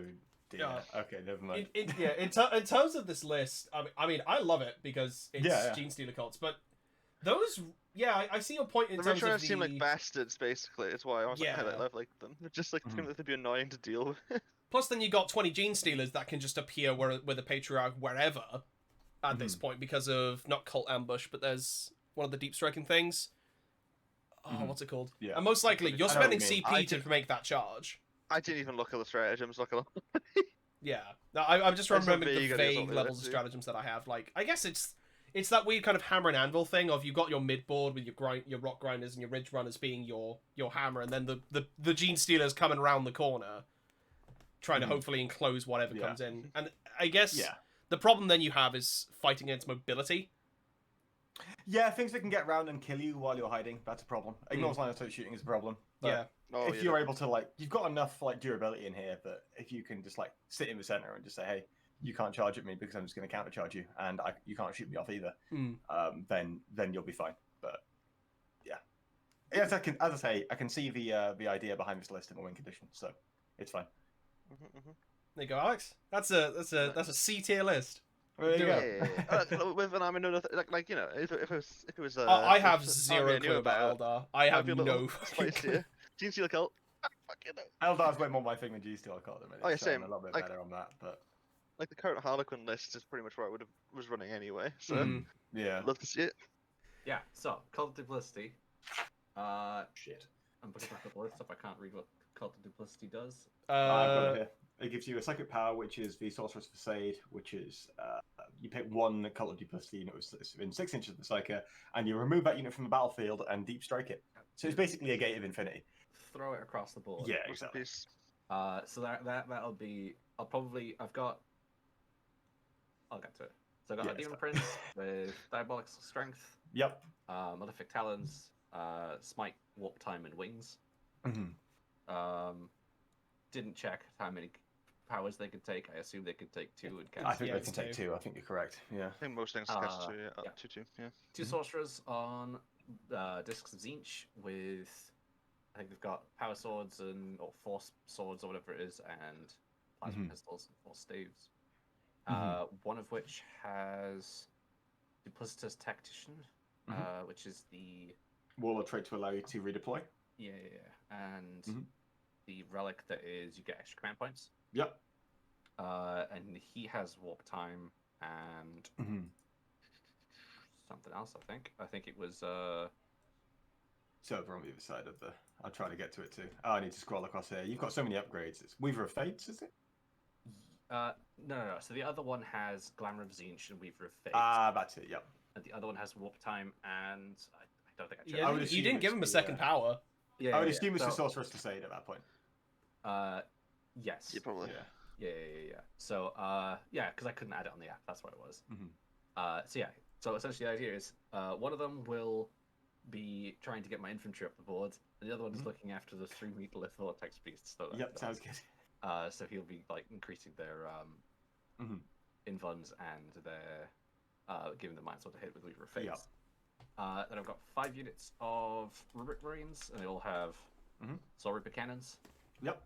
dear. Okay, never mind. In terms of this list, I mean, I love it because it's Gene Stealer cults, but those, I see your point in terms of the... seem like bastards, basically. It's why I was like, I like them. They're just like, they'd be annoying to deal with. Plus, then you got 20 Gene Stealers that can just appear with a Patriarch wherever at this point because of, not Cult Ambush, but there's one of the deep striking things. What's it called? Yeah. And most likely, you're spending CP to make that charge. I didn't even look at the stratagems, Yeah. No, I'm just remembering the vague levels of stratagems that I have. Like, I guess it's that weird kind of hammer and anvil thing of you've got your mid board with your rock grinders and your ridge runners being your hammer, and then the Gene Stealers coming around the corner, trying to hopefully enclose whatever comes in. And I guess the problem then you have is fighting against mobility. Yeah, things that can get around and kill you while you're hiding. That's a problem. Ignores line of sight shooting is a problem. But if you're able to, like, you've got enough like durability in here that if you can just like sit in the center and just say, hey, you can't charge at me because I'm just going to counter charge you, and you can't shoot me off either. Then you'll be fine. But yes, as I say, I can see the idea behind this list in the win condition, so it's fine. There you go, Alex. That's a C tier list. With an army, like, you know, if it was. I have zero clue about Eldar. I have no. Gene Stealer cult. Eldar's way more my thing than Gene Stealer cult. Oh yeah, same. A little bit better on that, but like the current Harlequin list is pretty much where I was running anyway. So love to see it. Yeah. So Cult of Duplicity. Shit. I'm putting back up the list if I can't read what Cult of Duplicity does. I've got it here. It gives you a psychic power, which is the Sorcerer's Facade, which is you pick one Cult of Duplicity unit within 6 inches of the Psyker, and you remove that unit from the battlefield and deep strike it. So it's basically a Gate of Infinity. Throw it across the board. Yeah, exactly. So that'll be. I'll get to it. So I've got a Demon Prince with Diabolic Strength. Yep. Malefic Talons, Smite, Warp Time, and Wings. Didn't check how many powers they could take. I assume they could take 2 and cast. I think they can take 2. I think you're correct. Yeah. I think most things cast 2. Up to 2. Yeah. 2 sorcerers on Discs of Tzeentch with. I think they've got power swords or force swords or whatever it is, and plasma pistols and force staves. One of which has Duplicitous Tactician, which is the Warlord trait to allow you to redeploy. Yeah. And the relic that is you get extra command points. Yep. And he has warp time and something else. I think it was. It's over on the other side of the. I'll try to get to it too. Oh, I need to scroll across here. You've got so many upgrades. It's Weaver of Fates, is it? No. So the other one has Glamour of Tzeentch and Weaver of Fates. Ah, that's it. Yep. And the other one has warp time, and I don't think I checked. Yeah, you didn't give him a second power. Yeah, I would assume it's the Sorcerer's Facade at that point. Yes. Yeah, probably. Yeah. So, because I couldn't add it on the app. That's what it was. So essentially the idea is, one of them will be trying to get my infantry up the board, and the other one is looking after the 3-meter Vortex Beasts. So sounds good. So he'll be like increasing their invulns and their giving them mine sort of hit with Weaver of Fates. Then I've got 5 units of Rubric Marines, and they all have Soul Reaper cannons. Yep.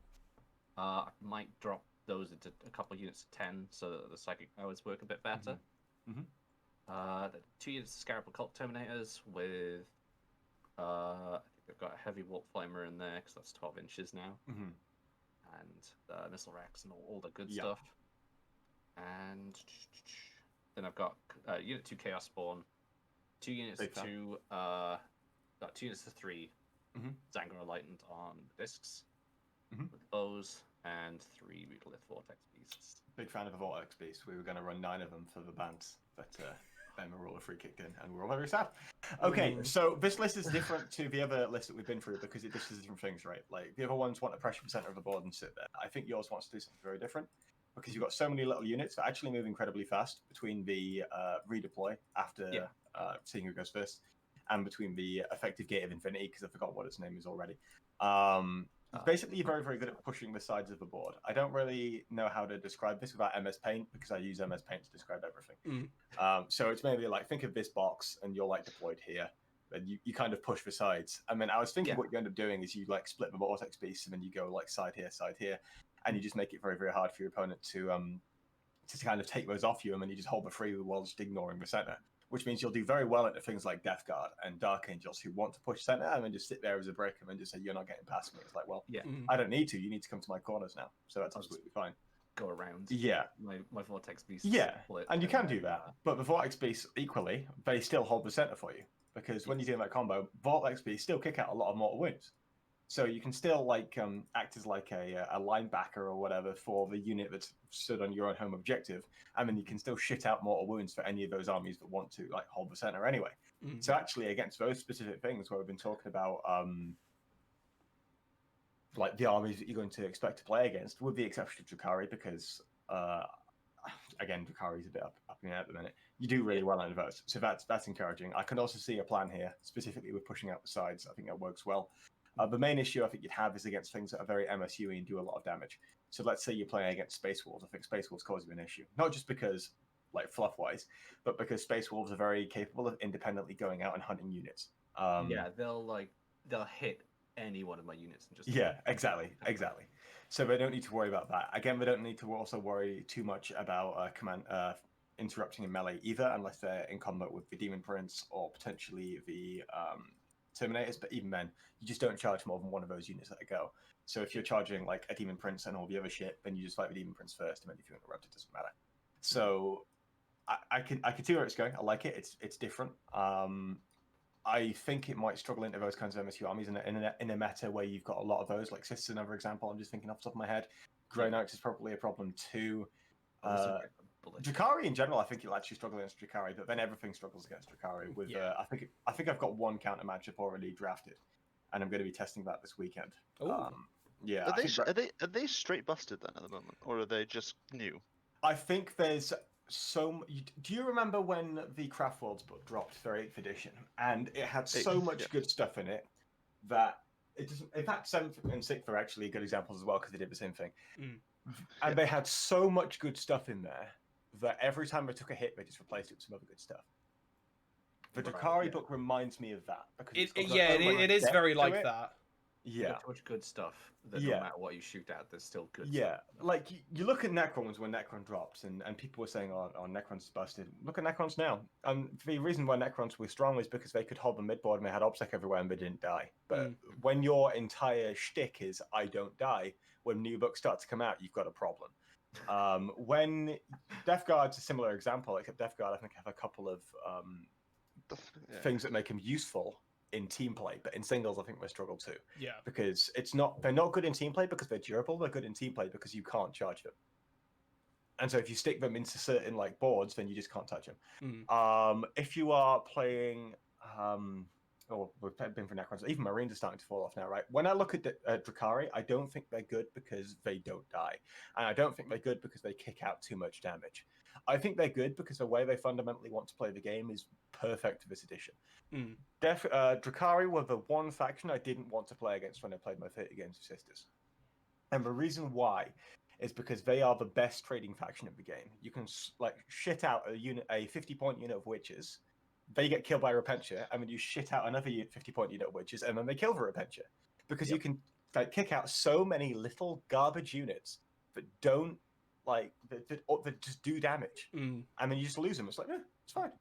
I might drop those into a couple of units of 10 so that the psychic powers work a bit better. 2 units of Scarab Occult Terminators with I think they've got a heavy Warp Flamer in there because that's 12 inches now. and missile racks and all the good stuff. And then I've got Unit 2 Chaos Spawn, 2 units to 2, got 2 units to 3 Zangara Enlightened on discs with bows, and 3 Mutalithe Vortex Beasts. Big fan of the Vortex Beasts. We were going to run 9 of them for the bands, but then Marula free kicked in, and we're all very sad. Okay, so this list is different to the other list that we've been through because it does different things, right? Like, the other ones want to pressure the center of the board and sit there. I think yours wants to do something very different because you've got so many little units that actually move incredibly fast between the redeploy after seeing who goes first and between the effective Gate of Infinity, because I forgot what its name is already. Basically, you're very, very good at pushing the sides of the board. I don't really know how to describe this without MS Paint because I use MS Paint to describe everything. So it's maybe like, think of this box and you're like deployed here, and you kind of push the sides. I mean, I was thinking what you end up doing is you like split the Vortex Beast and then you go like side here, and you just make it very, very hard for your opponent to kind of take those off you, and then you just hold the free while just ignoring the center. Which means you'll do very well into things like Death Guard and Dark Angels who want to push center and then just sit there as a breaker and just say, you're not getting past me. It's like, well, I don't need to. You need to come to my corners now. So that's absolutely fine. Go around. Yeah. My Vortex Beast. Yeah, and you can do that. But the Vortex Beasts, equally, they still hold the center for you. Because when you're doing that combo, Vortex Beasts still kick out a lot of mortal wounds. So you can still like act as like a linebacker or whatever for the unit that's stood on your own home objective, and then you can still shit out mortal wounds for any of those armies that want to like hold the center anyway. So actually, against those specific things, where we've been talking about like the armies that you're going to expect to play against, with the exception of Drukhari, because again, Drukhari's a bit up in the air at the minute. You do really well on those, so that's encouraging. I can also see a plan here, specifically with pushing out the sides. I think that works well. The main issue I think you'd have is against things that are very MSU and do a lot of damage. So let's say you're playing against Space Wolves. I think Space Wolves cause you an issue. Not just because, like, fluff-wise, but because Space Wolves are very capable of independently going out and hunting units. They'll hit any one of my units and just... Yeah, exactly. So they don't need to worry about that. Again, they don't need to also worry too much about interrupting in melee either, unless they're in combat with the Demon Prince or potentially the... Terminators, but even then, you just don't charge more than one of those units at a go. So if you're charging like a Demon Prince and all the other shit, then you just fight the Demon Prince first, and then if you interrupt, it doesn't matter. So I can see where it's going. I like it. It's different. I think it might struggle into those kinds of MSU armies in a meta where you've got a lot of those. Like Sisters, another example. I'm just thinking off the top of my head. Grey Knights is probably a problem too. Drukhari in general, I think you'll actually struggle against Drukhari, but then everything struggles against Drukhari. With I think I've got one counter matchup already drafted, and I'm going to be testing that this weekend. Are they straight busted then at the moment, or are they just new? I think there's so. Do you remember when the Craft Worlds book dropped for 8th edition, and it had so much good stuff in it that it doesn't. In fact, 7th and 6th are actually good examples as well because they did the same thing. And they had so much good stuff in there that every time they took a hit, they just replaced it with some other good stuff. The Drukhari book reminds me of that. Because it is very like that. Yeah. So much good stuff that no matter what you shoot at, there's still good stuff. Yeah, like you look at Necrons when Necron drops, and people were saying, oh, Necron's busted. Look at Necrons now. And the reason why Necrons were strong is because they could hold the midboard and they had OBSEC everywhere and they didn't die. But when your entire shtick is, I don't die, when new books start to come out, you've got a problem. When Death Guard's a similar example, except Death Guard, I think, have a couple of things that make them useful in team play, but in singles, I think they struggle too. Yeah. Because they're not good in team play because they're durable, they're good in team play because you can't charge them. And so if you stick them into certain like boards, then you just can't touch them. If you are playing we've been for Necrons, even Marines are starting to fall off now, right? When I look at Drukhari, I don't think they're good because they don't die. And I don't think they're good because they kick out too much damage. I think they're good because the way they fundamentally want to play the game is perfect for this edition. Drukhari were the one faction I didn't want to play against when I played my 30 games of Sisters. And the reason why is because they are the best trading faction of the game. You can like shit out a 50-point unit of witches, they get killed by Repentia, and then you shit out another 50-point unit of witches, and then they kill the Repentia. Because you can like kick out so many little garbage units that don't that just do damage. And then you just lose them. It's like, it's fine.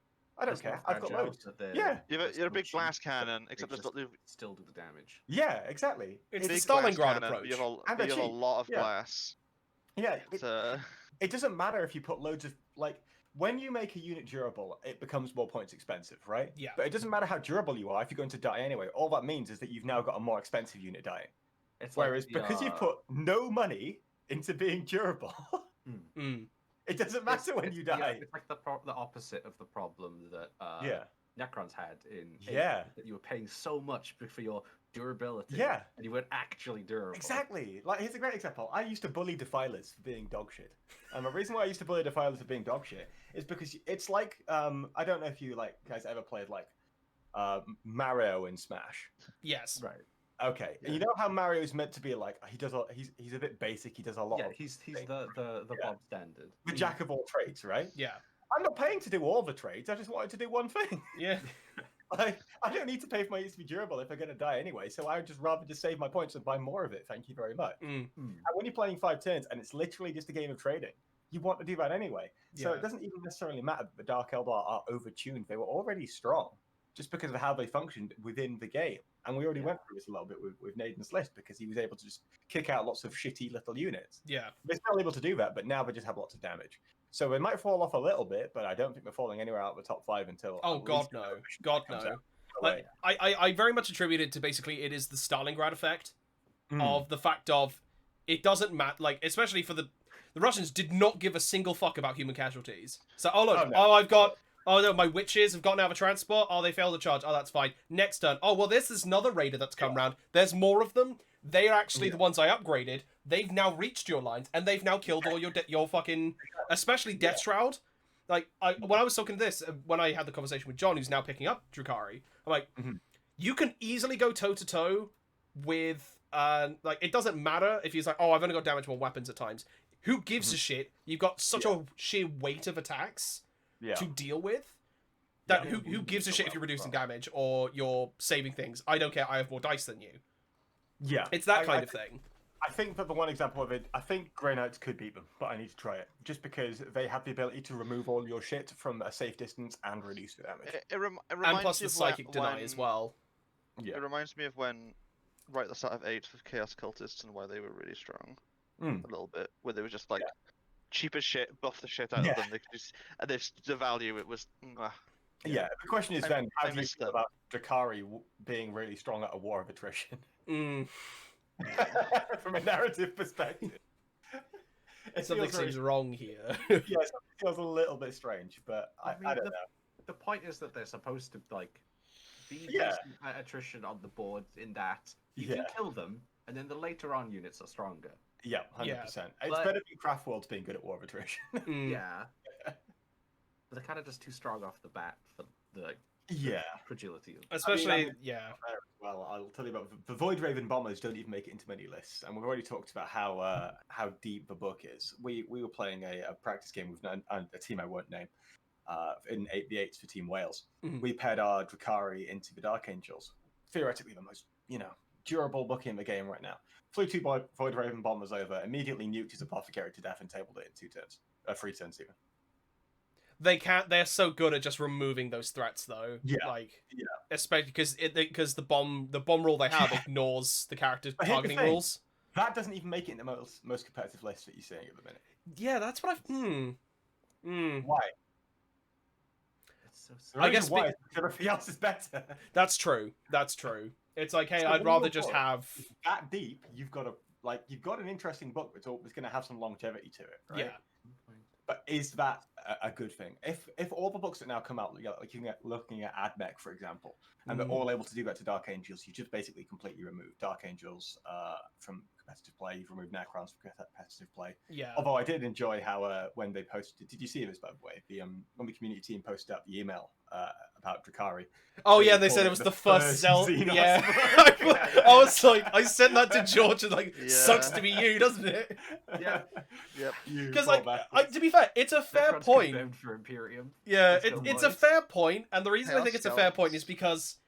I don't care. I've got loads. Yeah. You're a big blast cannon, except they still do the damage. Yeah, exactly. It's the Stalingrad approach. You have a lot of glass. Yeah. It doesn't matter if you put loads of when you make a unit durable, it becomes more points expensive, right? Yeah. But it doesn't matter how durable you are if you're going to die anyway. All that means is that you've now got a more expensive unit dying. Whereas because you put no money into being durable, it doesn't matter when you die. Yeah, it's like the opposite of the problem that Necrons had in that you were paying so much for your durability, and you weren't actually durable. Exactly. Like, here's a great example. I used to bully Defilers for being dog shit, and the reason why I used to bully Defilers for being dog shit is because it's like I don't know if you guys ever played Mario in Smash. Yes. Right. Okay. Yeah. You know how Mario's meant to be he's a bit basic. He does a lot. Yeah, he's the Bob standard. The jack of all trades, right? Yeah. I'm not paying to do all the trades. I just wanted to do one thing. Yeah. I don't need to pay for my units to be durable if I'm going to die anyway, so I would just rather just save my points and buy more of it. Thank you very much. And when you're playing 5 turns and it's literally just a game of trading, you want to do that anyway. So it doesn't even necessarily matter that the Dark Eldar are overtuned. They were already strong just because of how they functioned within the game. And we already went through this a little bit with Nathan's list because he was able to just kick out lots of shitty little units. Yeah. They're still able to do that, but now they just have lots of damage. So they might fall off a little bit, but I don't think they're falling anywhere out of the top 5 until... Oh, God, no. God, no. Like, I very much attribute it to basically it is the Stalingrad effect of the fact of it doesn't matter, especially for the Russians did not give a single fuck about human casualties. So, my witches have gotten out of a transport. Oh, they failed the charge. Oh, that's fine. Next turn. Oh, well, there's this another raider that's come round. There's more of them. They're actually the ones I upgraded. They've now reached your lines, and they've now killed all your fucking... Especially Death Shroud. When I was talking to this, when I had the conversation with John, who's now picking up Drukhari, I'm like, you can easily go toe-to-toe with... it doesn't matter if he's like, oh, I've only got damage on weapons at times. Who gives a shit? You've got such a sheer weight of attacks to deal with. That who gives a shit if you're reducing damage or you're saving things? I don't care. I have more dice than you. Yeah. It's that kind of thing. I think that the one example of it, I think Grey Knights could beat them, but I need to try it. Just because they have the ability to remove all your shit from a safe distance and reduce the damage. And plus the psychic deny as well. Yeah. It reminds me of when, right at the start of 8 for Chaos Cultists and why they were really strong. A little bit. Where they were just cheap as shit, buff the shit out of them. They could just, and the value, it was... Yeah, the question is then, how do you feel about Drukhari being really strong at a war of attrition? From a narrative perspective. Something seems wrong here. It feels a little bit strange, but I don't know. The point is that they're supposed to be decent at attrition on the board in that you can kill them, and then the later on units are stronger. Yeah, 100%. It's better than Craftworld's being good at war of attrition. Yeah. But they're kind of just too strong off the bat for the fragility of especially well, I'll tell you about the Void Raven bombers don't even make it into many lists, and we've already talked about how deep the book is. We were playing a practice game with a team I won't name in the 8s for Team Wales. We paired our Drukhari into the Dark Angels, theoretically the most durable book in the game right now. Flew 2 Void Raven bombers over, immediately nuked his apothecary to death and tabled it in 2 turns, 3 turns even. They're so good at just removing those threats, though. Especially because the bomb rule they have ignores the character targeting rules. That doesn't even make it in the most competitive list that you're seeing at the minute. Yeah, that's what I've. Why? So I guess everything else is better. That's true. It's like, hey, I'd rather just have that deep. You've got an interesting book that's going to have some longevity to it, right? Yeah. But is that a good thing? If all the books that now come out, looking at AdMech, for example, and they're all able to do that to Dark Angels, you just basically completely remove Dark Angels from competitive play. You've removed Necrons from competitive play. Yeah. Although I did enjoy how when they posted, did you see this, by the way? When the community team posted out the email about Drukhari. Oh yeah, they said it was the first Zelda. Yeah. I was like, I sent that to George and sucks to be you, doesn't it? Yeah. Yep. Because to be fair, it's a fair point. For Imperium. Yeah, it's a fair point, and the reason I think it's a fair point is because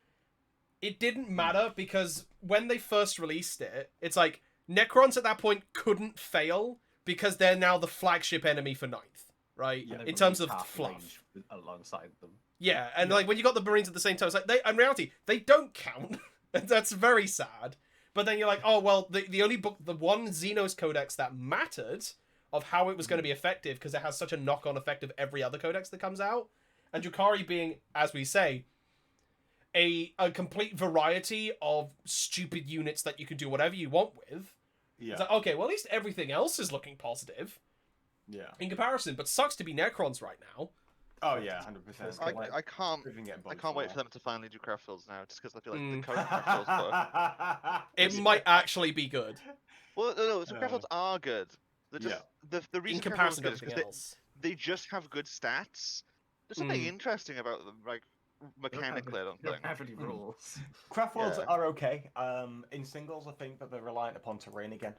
it didn't matter, because when they first released it, it's like Necrons at that point couldn't fail because they're now the flagship enemy for 9th, right? Yeah, in terms of fluff. Alongside them. Yeah, and like when you got the Marines at the same time, it's like in reality they don't count. That's very sad. But then you're like, oh well, the only book, the one Xenos Codex that mattered of how it was going to be effective, because it has such a knock-on effect of every other codex that comes out, and Drukhari being, as we say, a complete variety of stupid units that you can do whatever you want with. Yeah. It's like, okay, well at least everything else is looking positive. Yeah. In comparison, but sucks to be Necrons right now. Oh yeah, 100%. I can't wait for them to finally do craft fields now, just because I feel like the current craft fields book. It might actually be good. Well, no, some craft fields are good. They're just the reason in comparison to everything else, they just have good stats. There's something interesting about them, like mechanically. I don't think. Have any rules. Craft worlds are okay. In singles, I think that they're reliant upon terrain again.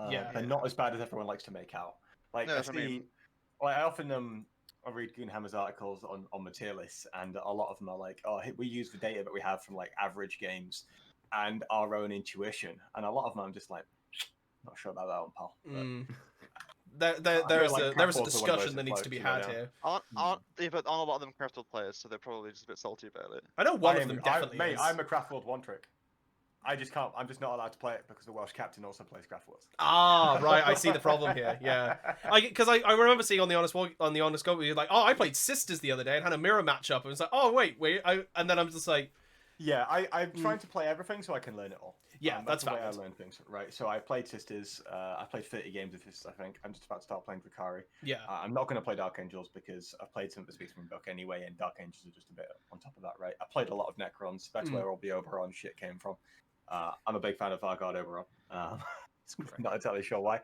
They're not as bad as everyone likes to make out. Like I often I read Goonhammer's articles on the tier lists, and a lot of them are like, "Oh, we use the data that we have from like average games and our own intuition," and a lot of them I'm just like, not sure about that one, pal. There is a discussion that needs to be had here. Aren't a lot of them craft world players, so they're probably just a bit salty about it. I know one of them definitely is. I'm a craft world one trick. I just can't. I'm just not allowed to play it because the Welsh captain also plays craft worlds. Ah, right. I see the problem here. Yeah, because I remember seeing on the Honest Go, we were like, oh, I played Sisters the other day and had a mirror matchup, and it's like, oh wait, and then I'm just like, yeah, I'm trying to play everything so I can learn it all. Yeah, that's the way I learn things, right? So I played Sisters. I played 30 games of Sisters, I think. I'm just about to start playing Drukhari. Yeah. I'm not going to play Dark Angels because I've played some of the Speaksman book anyway, and Dark Angels are just a bit on top of that, right? I played a lot of Necrons. That's where all the Oberon shit came from. I'm a big fan of Vargard Oberon. Not entirely sure why.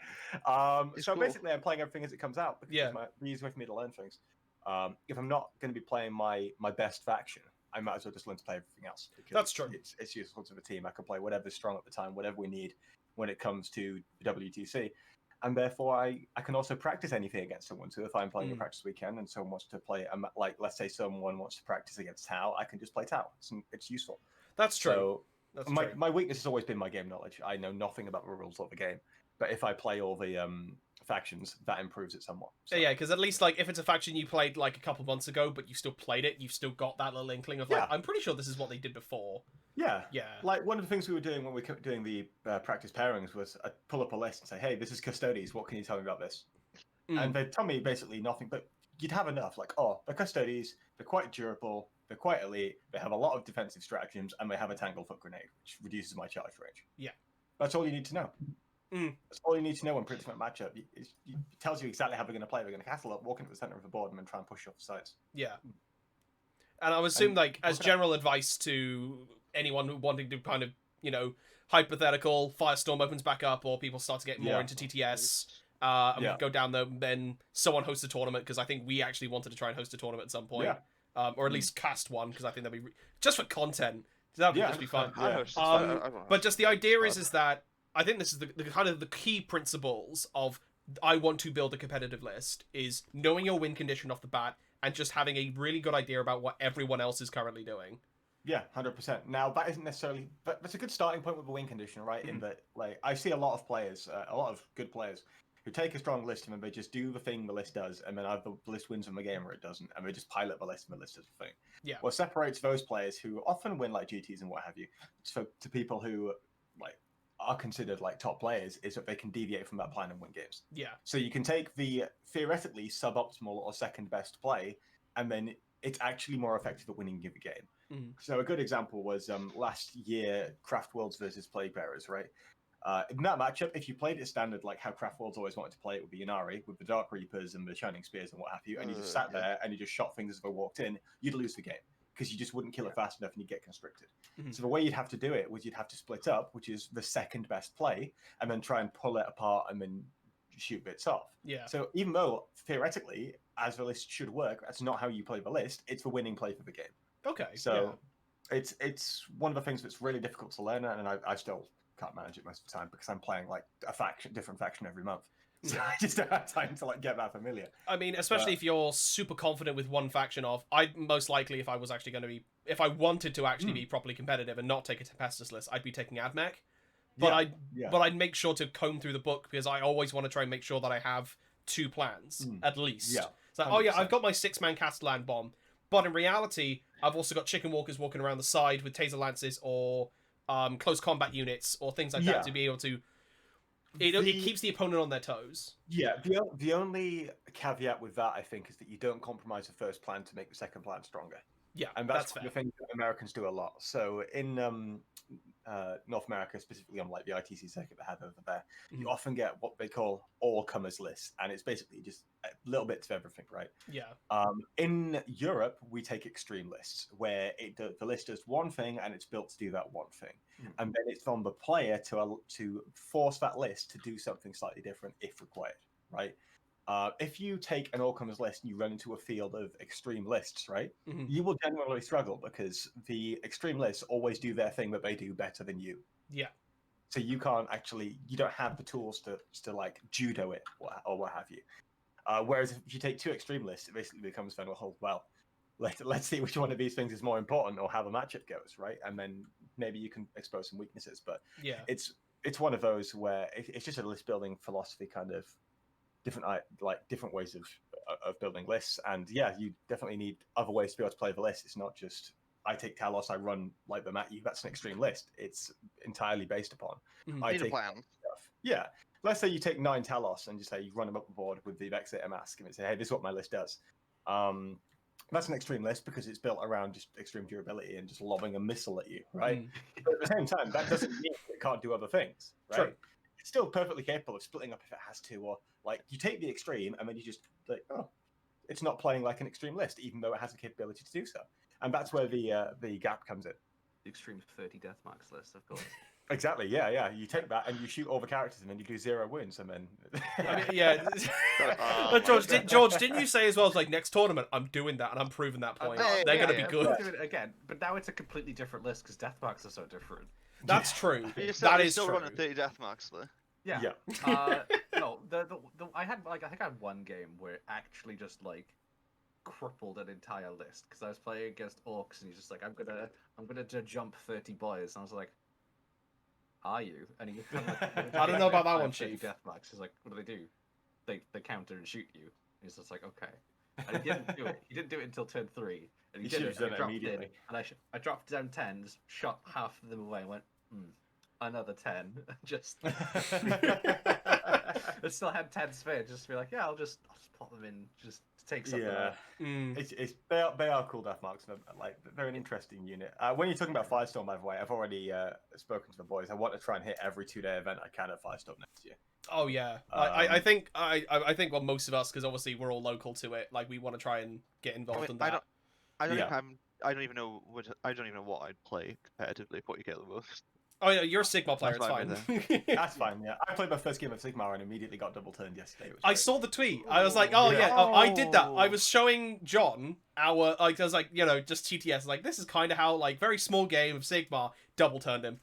So basically, I'm playing everything as it comes out because it's the easiest way for me to learn things. If I'm not going to be playing my best faction, I might as well just learn to play everything else. That's true. It's useful to the team. I can play whatever's strong at the time, whatever we need when it comes to WTC. And therefore, I can also practice anything against someone. So if I'm playing a practice weekend and someone wants to play, like, let's say someone wants to practice against Tau, I can just play Tau. It's useful. That's true. So my weakness has always been my game knowledge. I know nothing about the rules of the game. But if I play all the factions, that improves it somewhat. So. Yeah, because at least like if it's a faction you played like a couple months ago, but you still played it, you've still got that little inkling of like, I'm pretty sure this is what they did before. Yeah. Like one of the things we were doing when we were doing the practice pairings was I'd pull up a list and say, hey, this is Custodes. What can you tell me about this? And they'd tell me basically nothing, but you'd have enough. Like, oh, the Custodes, they're quite durable, they're quite elite, they have a lot of defensive stratagems, and they have a Tanglefoot grenade, which reduces my charge range. Yeah. That's all you need to know. That's all you need to know when predicting a matchup. It tells you exactly how they're going to play. They're going to castle up, walk into the center of the board, and then try and push off the sides. Yeah. And I would assume, like, as general advice to anyone wanting to kind of, hypothetical, Firestorm opens back up, or people start to get more into TTS, and we go down there, then someone hosts a tournament, because I think we actually wanted to try and host a tournament at some point. Yeah. Or at least cast one, because I think that'd be just for content. That'd just be fun. But just the idea is that I think this is the kind of the key principles of I want to build a competitive list is knowing your win condition off the bat and just having a really good idea about what everyone else is currently doing. Yeah, 100%. Now that isn't necessarily, but that's a good starting point with the win condition, right? In that, like, I see a lot of players, a lot of good players who take a strong list and they just do the thing the list does, and then either the list wins them a game or it doesn't, and they just pilot the list and the list does the thing. Yeah. What separates those players who often win like GTs and what have you, to people who like are considered like top players is that they can deviate from that plan and win games. Yeah. So you can take the theoretically suboptimal or second best play, and then it's actually more effective at winning a game. So a good example was last year Craft Worlds versus Plague Bearers, right? In that matchup, if you played it standard like how Craft Worlds always wanted to play it with the Inari, with the Dark Reapers and the Shining Spears and what have you, and you just sat there and you just shot things as they walked in, you'd lose the game because you just wouldn't kill it fast enough and you'd get constricted. So the way you'd have to do it was you'd have to split up, which is the second best play, and then try and pull it apart and then shoot bits off. Yeah. So even though theoretically, as the list should work, that's not how you play the list. It's the winning play for the game. Okay. So it's one of the things that's really difficult to learn, and I still can't manage it most of the time because I'm playing like a different faction every month. So I just don't have time to like get that familiar. I mean, especially if you're super confident with one faction I'd most likely, if I was actually going to be, if I wanted to actually be properly competitive and not take a Tempestuous list, I'd be taking Admech. But I'd make sure to comb through the book because I always want to try and make sure that I have 2 plans at least. Yeah. So, 100%. I've got my 6-man Castellan bomb, But in reality, I've also got chicken walkers walking around the side with taser lances or close combat units or things like that to be able to. It keeps the opponent on their toes. Yeah, the only caveat with that, I think, is that you don't compromise the first plan to make the second plan stronger. Yeah, and that's the thing that Americans do a lot. So in North America, specifically on like the ITC circuit they have over there, you often get what they call all-comers lists, and it's basically just little bits of everything, right? Yeah. In Europe, we take extreme lists, where the list does one thing and it's built to do that one thing, and then it's on the player to force that list to do something slightly different if required, right? If you take an all-comers list and you run into a field of extreme lists, right, you will generally struggle because the extreme lists always do their thing that they do better than you. Yeah. So you don't have the tools to like judo it or what have you. Whereas if you take two extreme lists, it basically becomes well, let's see which one of these things is more important or how the matchup goes, right? And then maybe you can expose some weaknesses. But yeah, it's one of those where it's just a list building philosophy kind of. Different ways of building lists, and yeah, you definitely need other ways to be able to play the list. It's not just I take Talos, I run like them at you. That's an extreme list. It's entirely based upon I take plan. Stuff. Yeah, let's say you take 9 Talos and just say you run them up the board with the Vexator mask and say, hey, this is what my list does. That's an extreme list because it's built around just extreme durability and just lobbing a missile at you, right? But at the same time, that doesn't mean it can't do other things, right? Sure. It's still perfectly capable of splitting up if it has to, or like you take the extreme and then you just like, oh, it's not playing like an extreme list, even though it has the capability to do so. And that's where the gap comes in. The extreme 30 deathmarks list, of course. Exactly, yeah. You take that and you shoot all the characters and then you do 0 wounds and then... I mean, yeah. George, didn't you say as well as like next tournament, I'm doing that and I'm proving that point. They're going to be good. Do it again, but now it's a completely different list because deathmarks are so different. That's true. That is still running 30 deathmarks though. Yeah. No, I think I had one game where it actually just like crippled an entire list because I was playing against orcs and he's just like, I'm gonna jump 30 boys, and I was like, are you? And he I don't know about that one, Chief. Deathmarks. He's like, what do? They counter and shoot you. And he's just like, okay. And he didn't do it. He didn't do it until turn 3. And he did it. And he dropped immediately. And I dropped down 10s, shot half of them away, and went, another 10. Just I still had 10 spare. Just to be like, yeah, I'll just pop them in, just to take something. Yeah, they are cool deathmarks. Like they're an interesting unit. When you're talking about Firestorm, by the way, I've already spoken to the boys. I want to try and hit every 2-day event I can at Firestorm next year. Oh yeah, I think well, most of us, because obviously we're all local to it, like we want to try and get involved in that. I don't even know what I'd play competitively. What you get the most. Oh yeah, you're a Sigma player. It's fine. That's fine. Yeah, I played my first game of Sigma and immediately got double turned yesterday. I saw the tweet. I was like, oh yeah, I did that. I was showing John our I was like, just TTS. Like this is kind of how like very small game of Sigma double turned him,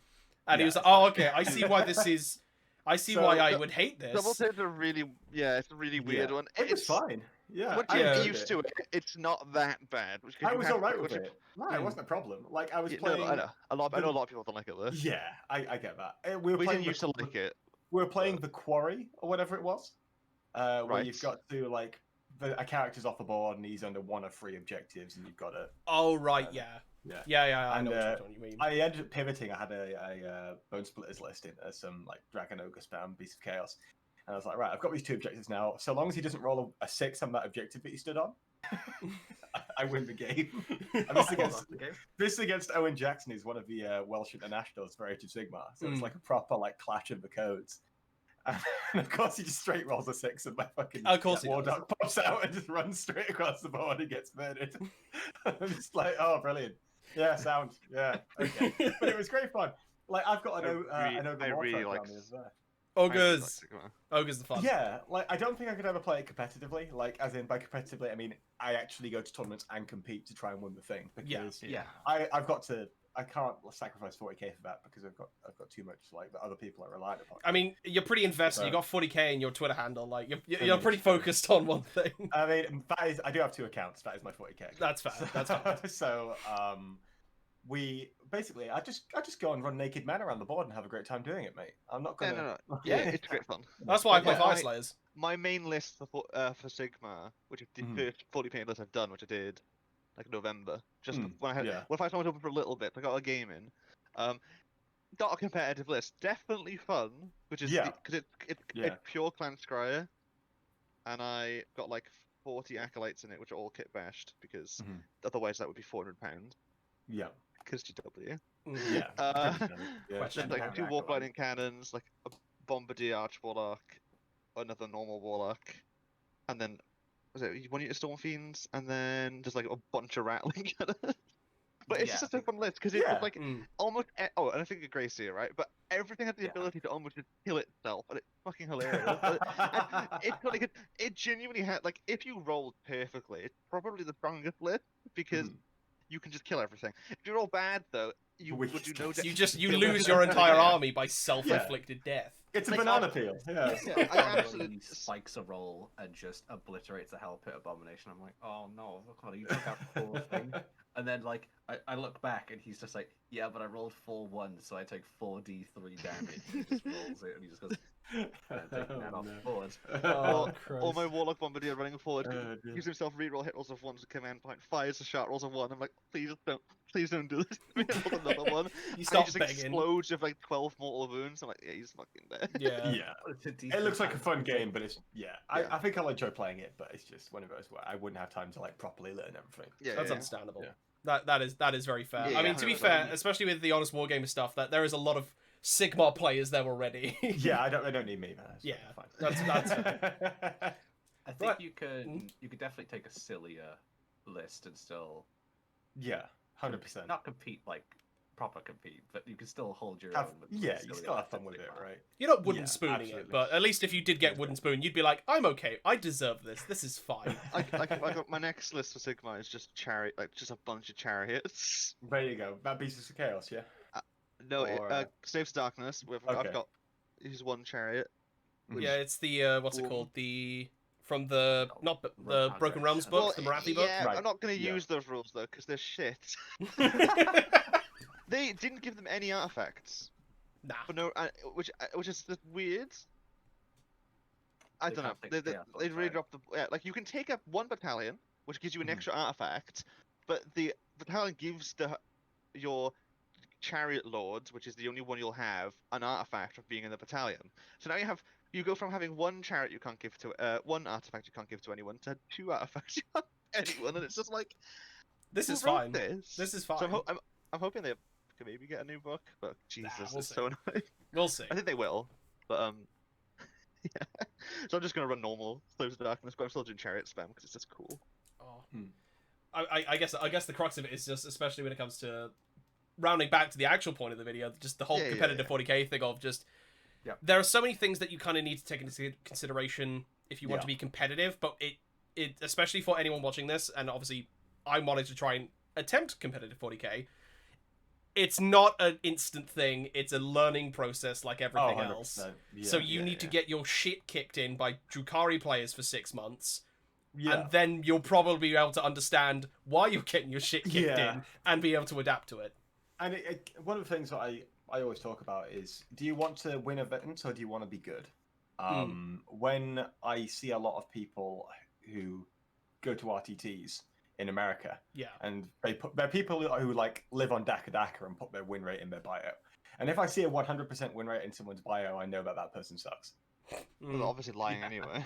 and he was like, oh okay, I see why this is. I see why I would hate this. Double turns are it's a really weird one. It's fine. Yeah, once you get used to it, it's not that bad. I was alright with it. No, it wasn't a problem. Like I was playing. I know a lot of people don't like it though. Yeah, I get that. We didn't used to like it. We were playing the Quarry or whatever it was, where you've got to like a character's off the board and he's under 1 of 3 objectives, and you've got to. Oh right, yeah. I know what you mean. I ended up pivoting. I had a Bone Splitters list in some like Dragon Ogre spam, Beast of Chaos. And I was like, right, I've got these 2 objectives now. So long as he doesn't roll a 6 on that objective that he stood on, I win the game. And this against Owen Jackson, who's one of the Welsh internationals for Age of Sigmar. So it's like a proper like clash of the codes. And of course, he just straight rolls a 6 and my fucking War Dog pops out and just runs straight across the board and gets murdered. I'm just like, oh, brilliant. Yeah, sound. Yeah, okay. But it was great fun. Like, I've got an Ogre Warthog like as well. Ogre's the fun. Yeah, like I don't think I could ever play it competitively. Like, as in by competitively, I mean I actually go to tournaments and compete to try and win the thing. Because I can't sacrifice 40k for that because I've got too much like that other people are reliant upon. I mean, you're pretty invested. You got 40k in your Twitter handle. Like you're pretty focused on one thing. I mean, I do have 2 accounts. That is my 40k account. That's fair. That's fair. So we basically, I just go and run naked man around the board and have a great time doing it, mate. I'm not gonna. No. Yeah, it's great fun. That's why I play Fire Slayers. My main list for Sigma, which is the first 40k list I've done, which I did like November. Just when I had when I was open for a little bit, I got a game in. Not a competitive list, definitely fun, which is because it's pure clan scryer, and I got like 40 acolytes in it, which are all kit bashed because otherwise that would be £400. Yeah. Because GW. Yeah. Like 2 warp lightning cannons, like a bombardier arch warlock, another normal warlock, and then was it 1 unit storm fiends, and then just like a bunch of rattling cannons. But it's just a fun list because it's like almost. Oh, and I think a Gracie, right? But everything has the ability to almost just kill itself, and it's fucking hilarious. And it's like it genuinely had like if you rolled perfectly, it's probably the strongest list because you can just kill everything. If you roll bad though, you would do no damage. You lose your entire army by self-inflicted death. It's a banana peel. I absolutely spikes a roll and just obliterates the Hell Pit Abomination. I'm like, oh no, you took out the whole thing. And then like I look back and he's just like, yeah, but I rolled 4-1, so I take 4d3 damage. He just rolls it and he just goes taking that off the board. Or my Warlock Bombardier running forward gives himself reroll hit rolls of 1 to command point, fires the shot rolls of 1. I'm like, please don't do this to me. Roll another one. You start just begging. Explodes with like 12 mortal wounds. I'm like, yeah, he's fucking dead. Yeah. It looks like a fun game, but it's I think I'll enjoy playing it, but it's just one of those where I wouldn't have time to like properly learn everything. That's understandable. That is very fair. I mean, to be fair, especially with the Honest Wargamer stuff, that there is a lot of Sigmar players there already. I don't need me, man. Fine. That's I think you could definitely take a sillier list and still 100%. Not compete like proper compete, but you can still hold your own. You still have fun with it, right? You're not wooden spooning it, but at least if you did get wooden spoon, you'd be like, I'm okay. I deserve this. This is fine. I got my next list for Sigma is just chariot, like just a bunch of chariots. There you go. That Beasts of Chaos, yeah. No, Slaves of Darkness. I've got he's 1 chariot. Yeah, it's the what's it called? From the Broken Realms book, the Marathi book. Yeah, I'm not going to use those rules though because they're shit. They didn't give them any artifacts. Nah. For no, which is just weird. I don't know. They really dropped the like you can take up 1 battalion, which gives you an extra artifact, but the battalion gives your chariot lords, which is the only one you'll have, an artifact of being in the battalion. So now you go from having 1 chariot you can't give to 1 artifact you can't give to anyone to 2 artifacts you can't give to anyone, and it's just like this is fine. This is fine. So I'm hoping they can maybe get a new book, but Jesus, we'll it's so annoying. We'll see. I think they will, but yeah. So I'm just gonna run normal Slaves of Darkness, but I'm still doing chariot spam because it's just cool. I guess the crux of it is just, especially when it comes to rounding back to the actual point of the video, just the whole competitive 40k thing of just there are so many things that you kind of need to take into consideration if you want to be competitive, but it especially for anyone watching this, and obviously I'm wanting to try and attempt competitive 40k. It's not an instant thing. It's a learning process like everything else. So you need to get your shit kicked in by Drukhari players for 6 months. And then you'll probably be able to understand why you're getting your shit kicked in and be able to adapt to it. And one of the things that I always talk about is, do you want to win events or do you want to be good? When I see a lot of people who go to RTTs in America, and they're people who like live on Daka and put their win rate in their bio. And if I see a 100% win rate in someone's bio, I know that person sucks. Well, they're obviously lying anyway.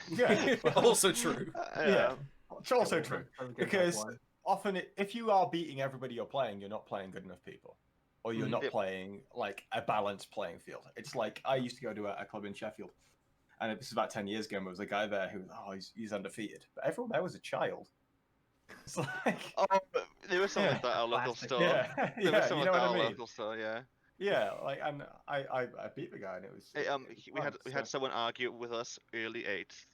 Also true. It's also true because often if you are beating everybody you're playing, you're not playing good enough people, or you're not playing like a balanced playing field. It's like I used to go to a club in Sheffield, and this is about 10 years ago. And there was a guy there who he's undefeated, but everyone there was a child. It's like there was something like that at our local store. There was something like that at our local store. Like, and I beat the guy, and it was. We had someone argue with us early 8th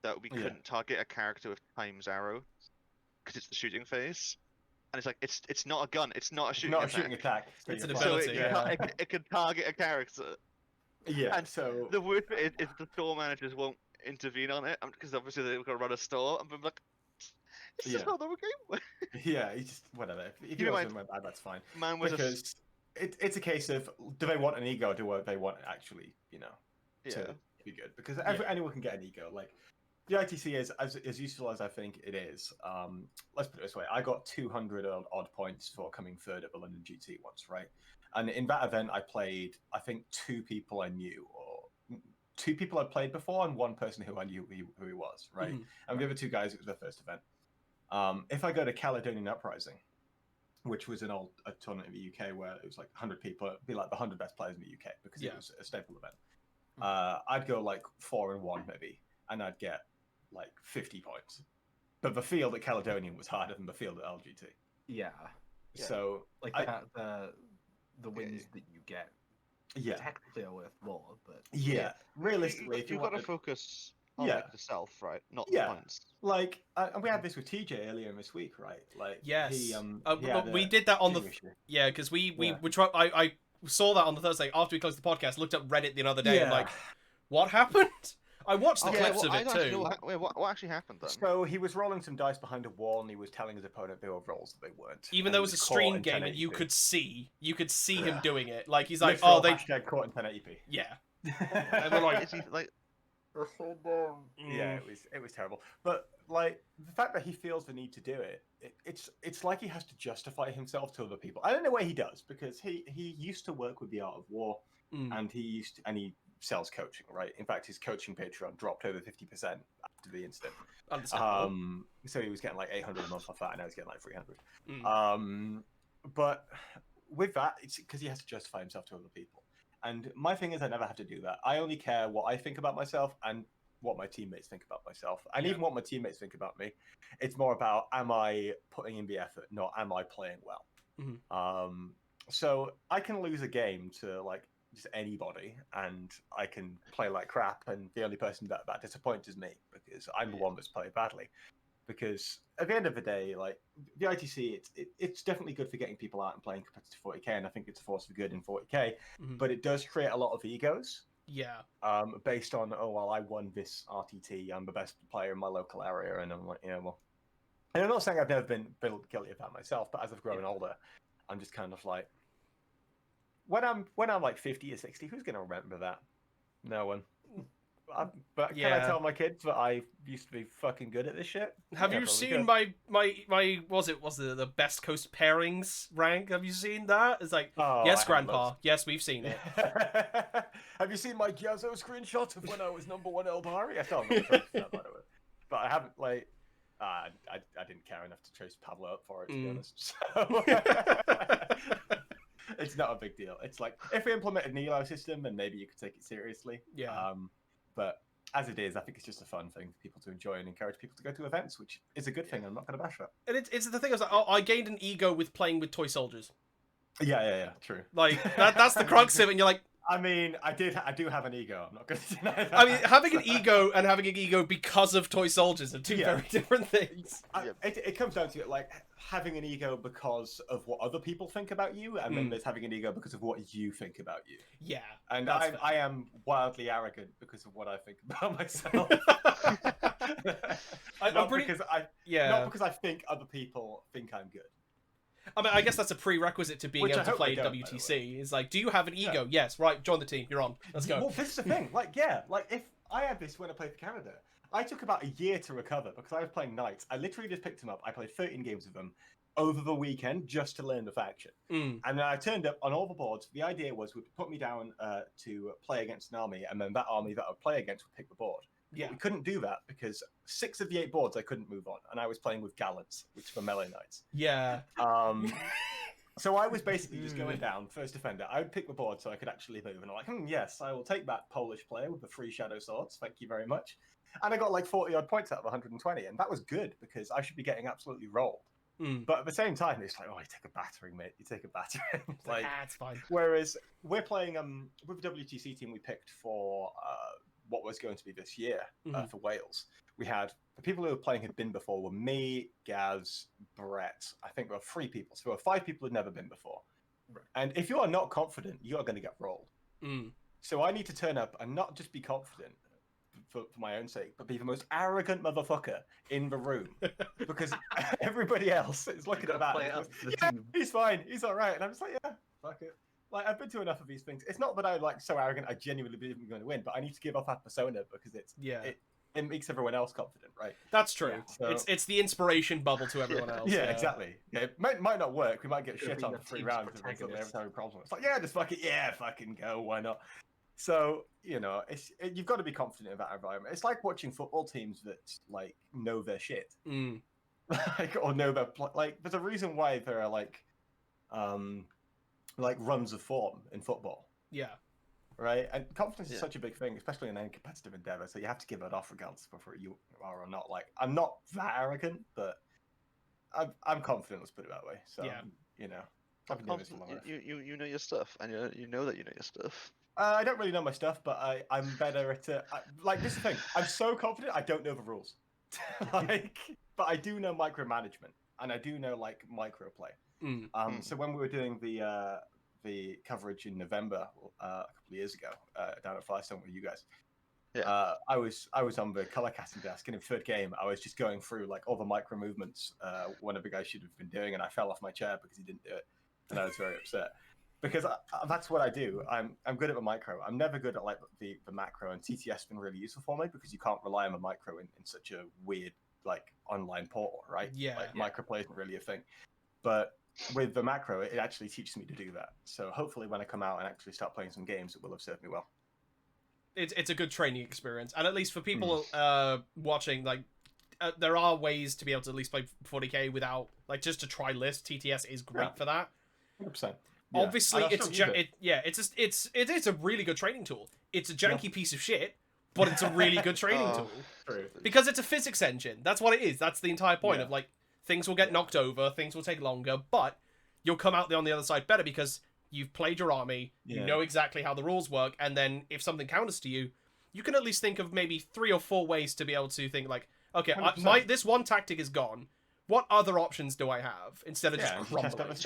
that we couldn't target a character with times arrow because it's the shooting phase, and it's like it's not a gun, it's not a shooting. Not a shooting attack. It's an ability. So it can target a character. Yeah. And so the worst bit is the store managers won't intervene on it because obviously they're gonna run a store, and I'm like. It's just not the game. It's just whatever. If you want to win bad, that's fine. Man was because it's a case of, do they want an ego? Do they want actually, to be good? Because anyone can get an ego. Like the ITC is as useful as I think it is. Let's put it this way: I got 200 odd points for coming third at the London GT once, right? And in that event, I played, I think, 2 people I knew, or 2 people I'd played before, and 1 person who I knew who he was, right? And the other 2 guys, it was their first event. If I go to Caledonian Uprising, which was a tournament in the UK where it was like 100 people, it'd be like the 100 best players in the UK because it was a staple event. I'd go like 4-1 maybe, and I'd get like 50 points. But the field at Caledonian was harder than the field at LGT. Yeah. So like the wins that you get, technically are worth more, but realistically, if you've got to focus on like the self, right, not the points. Like, and we had this with TJ earlier in this week, right? Like, we did that on the because we tried. I saw that on the Thursday after we closed the podcast. Looked up Reddit the other day and like, what happened? I watched the clips of it too. What actually happened then? So he was rolling some dice behind a wall, and he was telling his opponent they were rolls that they weren't. Even though it was a stream game, and you could see him doing it. Like he's like, they hashtag caught in 1080p. Yeah. And we're like, is he like? Yeah, it was terrible. But like the fact that he feels the need to do it, it's like he has to justify himself to other people. I don't know why he does, because he used to work with the Art of War, and he sells coaching, right? In fact, his coaching Patreon dropped over 50% after the incident. So he was getting like 800 a month off that, and now he's getting like 300. But with that, it's because he has to justify himself to other people. And my thing is, I never have to do that. I only care what I think about myself and what my teammates think about myself, and even what my teammates think about me. It's more about, am I putting in the effort, not am I playing well? So I can lose a game to like just anybody, and I can play like crap, and the only person that disappoints is me, because I'm the one that's played badly. Because at the end of the day, like the ITC, it's definitely good for getting people out and playing competitive 40k, and I think it's a force for good in 40k. But it does create a lot of egos. Yeah. Based on, oh well, I won this RTT, I'm the best player in my local area, and I'm like, yeah, well. And I'm not saying I've never been guilty of that myself, but as I've grown older, I'm just kind of like, when I'm like 50 or 60, who's going to remember that? No one. But can I tell my kids that I used to be fucking good at this shit? Have you seen my was the best coast pairings rank? Have you seen that? It's like, yes, Grandpa. Yes, we've seen it. Have you seen my Gyazo screenshot of when I was number 1 Eldari? I don't know that, by the way. But I haven't like I didn't care enough to chase Pablo up for it, to be honest. So it's not a big deal. It's like, if we implemented an elo system, then maybe you could take it seriously. Yeah. But as it is, I think it's just a fun thing for people to enjoy and encourage people to go to events, which is a good thing. I'm not going to bash that. And it's the thing. I was like, I gained an ego with playing with toy soldiers. Yeah, true. Like that's the crux of it. And you're like, I mean, I do have an ego. I'm not going to deny that. I mean, having an ego and having an ego because of toy soldiers are two very different things. It comes down to it, like having an ego because of what other people think about you, and then there's having an ego because of what you think about you. Yeah, and I am wildly arrogant because of what I think about myself. Not because I think other people think I'm good. I mean, I guess that's a prerequisite to being able to play WTC. Is like, do you have an ego? Yes, right. Join the team. You're on. Let's go. Well, this is the thing. Like, if I had this when I played for Canada, I took about a year to recover because I was playing Knights. I literally just picked them up. I played 13 games with them over the weekend just to learn the faction. And then I turned up on all the boards. The idea was would put me down to play against an army, and then that army that I would play against would pick the board. Yeah, we couldn't do that because 6 of the 8 boards I couldn't move on, and I was playing with Gallants, which were melee knights. Yeah. So I was basically just going down first defender. I would pick the board so I could actually move, and I'm like, yes, I will take that Polish player with the 3 shadow swords. Thank you very much. And I got like 40 odd points out of 120, and that was good because I should be getting absolutely rolled. But at the same time, it's like, you take a battering, mate. You take a battering. Like, it's fine. Whereas we're playing with the WTC team we picked for what was going to be this year for Wales. We had the people who were playing had been before were me, Gaz, Brett. I think there were 3 people. So there were 5 people who'd never been before. Right. And if you are not confident, you are going to get rolled. So I need to turn up and not just be confident for my own sake, but be the most arrogant motherfucker in the room because everybody else is looking at that. He's fine. He's all right. And I'm just like, fuck it. Like, I've been to enough of these things. It's not that I'm like so arrogant I genuinely believe I'm going to win, but I need to give off that persona because it makes everyone else confident, right? That's true. Yeah. So... It's the inspiration bubble to everyone else. Yeah, exactly. Yeah, it might not work. We might get shit on for 3 rounds every time we problem. It's like, just fucking go. Why not? So you've got to be confident in that environment. It's like watching football teams that like know their shit, or know their like. There's a reason why there are like runs of form in football. Yeah. Right, and confidence is such a big thing, especially in any competitive endeavor. So you have to give it off regardless of whether you are or not. Like, I'm not that arrogant, but I'm confident. Let's put it that way. So I've been doing this for long enough. You know your stuff, and you know that you know your stuff. I don't really know my stuff, but I'm better at it. Like, this is the thing. I'm so confident I don't know the rules. But I do know micromanagement, and I do know like micro play. So when we were doing the coverage in November a couple of years ago down at Firestone with you guys. Yeah. I was on the color casting desk, and in third game, I was just going through like all the micro movements one of the guys should have been doing, and I fell off my chair because he didn't do it, and I was very upset because that's what I do. I'm good at the micro. I'm never good at like the macro, and TTS has been really useful for me because you can't rely on the micro in such a weird like online portal, right? Yeah. Like micro play isn't really a thing, but with the macro, it actually teaches me to do that. So hopefully when I come out and actually start playing some games, it will have served me well. It's a good training experience. And at least for people watching, like, there are ways to be able to at least play 40k without, like, just to try list. TTS is great for that. 100%. Yeah. Obviously, it's a really good training tool. It's a janky piece of shit, but it's a really good training tool. True. Because it's a physics engine. That's what it is. That's the entire point of, like, things will get knocked over, things will take longer, but you'll come out on the other side better because you've played your army, you know exactly how the rules work, and then if something counters to you, you can at least think of maybe 3 or 4 ways to be able to think like, okay, this one tactic is gone. What other options do I have instead of just crumbling?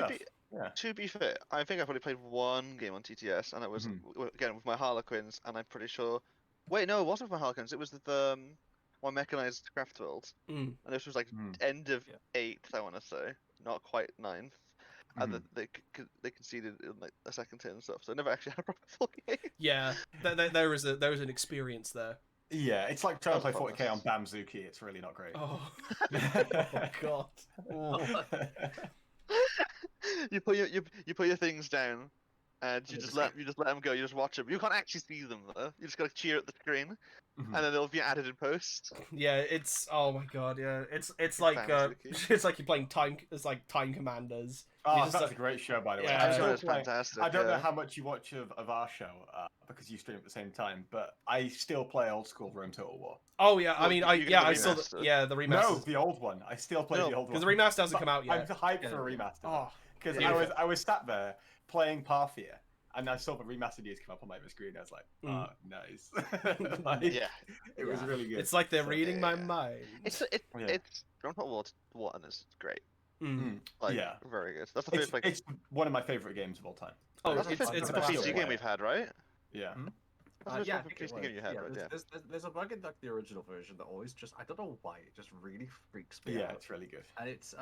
To be fair, I think I've only played one game on TTS, and it was again with my Harlequins, and I'm pretty sure. Wait, no, it wasn't with my Harlequins. It was the one mechanized craft world, and this was like end of 8th, I want to say, not quite 9th, and they conceded in like a second turn and stuff, so I never actually had a proper full game. Yeah, there was an experience there. Yeah, it's like trying to play 40k on Bamzuki. It's really not great. Oh, God. You put your things down, and you just let them go. You just watch them. You can't actually see them though. You just gotta cheer at the screen, and then they'll be added in post. Yeah, it's oh my God, yeah, it's like it's like you're playing time. It's like Time Commanders. Oh, that's a great show, by the way. Yeah, it's fantastic. I don't know how much you watch of our show because you stream at the same time, but I still play old school Rome Total War. Oh yeah, I mean, I saw the remaster. No, the old one. I still play the old one because the remaster hasn't come out yet. I'm hyped for a remaster. Oh, because I was sat there playing Parthia, and I saw the remastered news come up on my screen. I was like, oh, nice. It was really good. It's like they're reading my mind. It's Rome Total War 1 is great. Very good. That's the first, it's one of my favorite games of all time. Oh, it's a PC game we've had, right? Yeah. Yeah, there's a bug in like the original version that always just I don't know why it just really freaks me out. Yeah, it's really good. And it's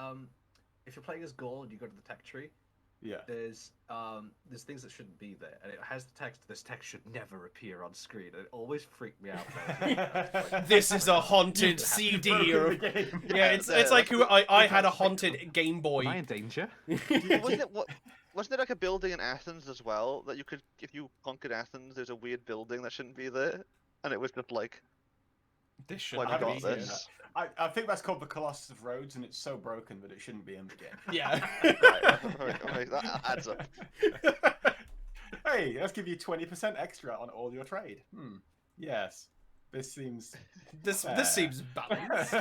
if you're playing as Gaul and you go to the tech tree, there's things that shouldn't be there, and it has the text. This text should never appear on screen, and it always freaked me out. This is a haunted CD. It's like I had a haunted Game Boy. Am I in danger? Wasn't there like a building in Athens as well that you could, if you conquered Athens, there's a weird building that shouldn't be there, and it was just like, this shouldn't be this. I think that's called the Colossus of Rhodes, and it's so broken that it shouldn't be in the game. Yeah. Right, that adds up. Hey, let's give you 20% extra on all your trade. Yes, this seems. This seems balanced.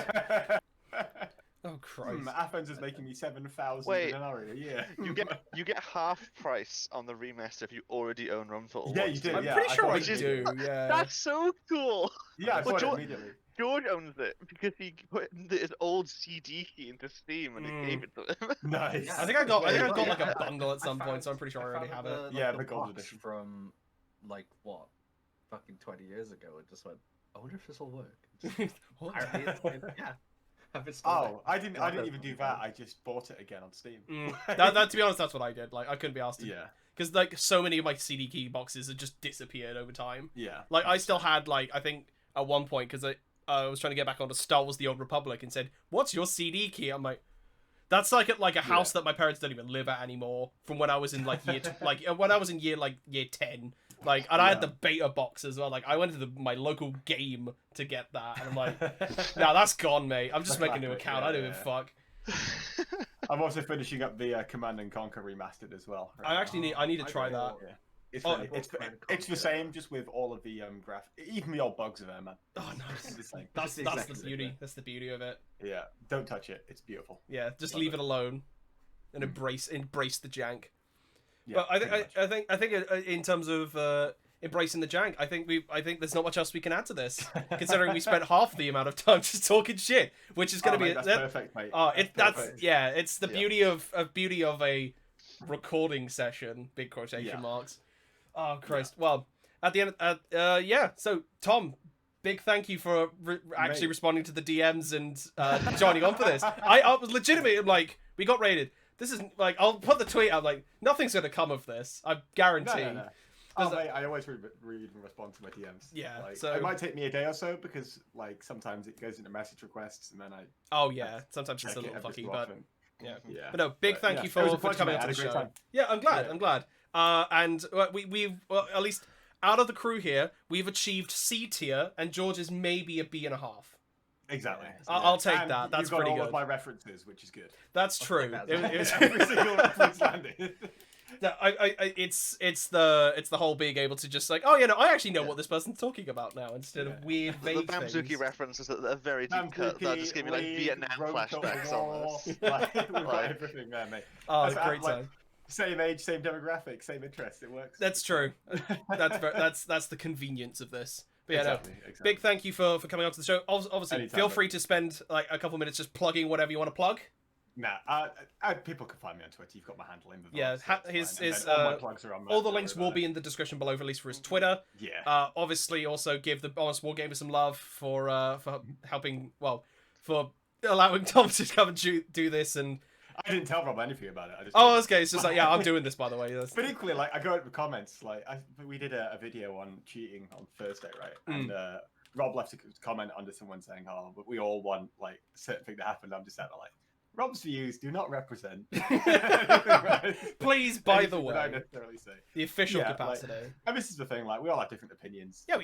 Oh Christ! Athens is making me 7,000 denarii a year. You get half price on the remaster if you already own Rome Total War. Yeah, you do. I'm pretty sure I do. Yeah. That's so cool. Yeah, I bought it immediately. George owns it because he put his old CD key into Steam and he gave it to him. Nice. I think I got like a bundle at some point, so I'm pretty sure I already have it. The gold edition from like what, fucking 20 years ago, and just went, I wonder if this will work. I didn't even do that. I just bought it again on Steam. That to be honest, that's what I did. Like I couldn't be asked to. Yeah. Because like so many of my CD key boxes had just disappeared over time. Yeah. Like I still had like I think at one point because was trying to get back onto Star Wars: The Old Republic and said, "What's your CD key?" I'm like, "That's like a house that my parents don't even live at anymore." From when I was in like when I was in year 10, like, and I had the beta box as well. Like, I went to my local game to get that, and I'm like, "Nah, that's gone, mate. I'm just making a new account. I don't give a fuck." I'm also finishing up the Command and Conquer remastered as well. Right I need to try that. Yeah. It's the same, just with all of the even the old bugs are there, man. Oh no, it's the same. That's the beauty. That's the beauty of it. Yeah, don't touch it. It's beautiful. Yeah, just leave it alone, and embrace the jank. Yeah, but I think in terms of embracing the jank, I think there's not much else we can add to this, considering we spent half the amount of time just talking shit, which is going to be that's perfect, mate. It's the beauty of a recording session. Big quotation marks. Oh Christ! Yeah. Well, at the end, so Tom, big thank you for actually responding to the DMs and joining on for this. I was legitimately like, we got raided. This isn't like, I'll put the tweet out like, nothing's gonna come of this. I guarantee. No. Oh, mate, I always read and respond to my DMs. Yeah, like, so it might take me a day or so because like sometimes it goes into message requests and then sometimes it's a little fucky, but yeah. Yeah. But no, big thank you for coming onto the show. Time. Yeah, I'm glad. I'm glad. And we've at least out of the crew here, we've achieved C tier, and George is maybe a B&5. Exactly. I'll take that. That's pretty good. You've got all of my references, which is good. That's true. It's every single reference landed. It's the whole being able to just like, I actually know what this person's talking about now, instead of weird vague things. The Bamzuki references that are very deep cut that just give me like Vietnam flashbacks almost. We've got everything there, mate. Oh, great time. Same age, same demographic, same interests. It works. That's true. That's the convenience of this. But exactly. Big thank you for coming on to the show. Obviously, anytime, feel free to spend like a couple minutes just plugging whatever you want to plug. Nah, people can find me on Twitter. You've got my handle in the all my plugs are on all the links will be in the description below, at least for his Twitter. Yeah. Obviously, also give the Honest Wargamer some love for helping, for allowing Tom to come and do this. And I didn't tell Rob anything about it. Okay. It's just like, I'm doing this, by the way. But equally, like, I go into the comments. Like, we did a video on cheating on Thursday, right? And Rob left a comment under someone saying, but we all want like a certain thing to happen. I'm just like, Rob's views do not represent. Please, by the way, I necessarily say the official capacity. And this is the thing, like, we all have different opinions. Yeah.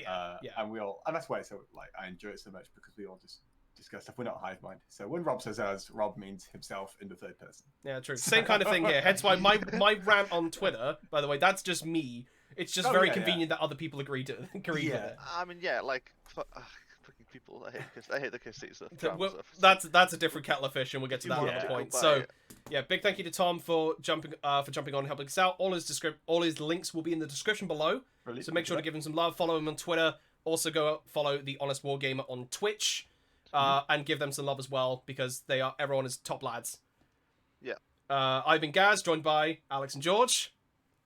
And that's why I enjoy it so much, because we all just discuss stuff. We're not hive mind. So when Rob says us, Rob means himself in the third person. Yeah, true. Same kind of thing here. Hence why my rant on Twitter, by the way, that's just me. It's just very convenient that other people agree with it. I mean, people, I hate the conceit stuff. That's a different kettle of fish, and we'll get to that at another point. So, big thank you to Tom for jumping on and helping us out. All his links will be in the description below. Brilliant. So make sure to give him some love. Follow him on Twitter. Also go follow the Honest Wargamer on Twitch, and give them some love as well, because everyone is top lads. Yeah. I've been Gaz, joined by Alex and George.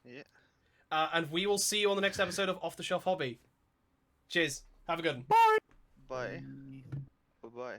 Yeah. And we will see you on the next episode of Off the Shelf Hobby. Cheers. Have a good one. Bye. Bye. Bye-bye.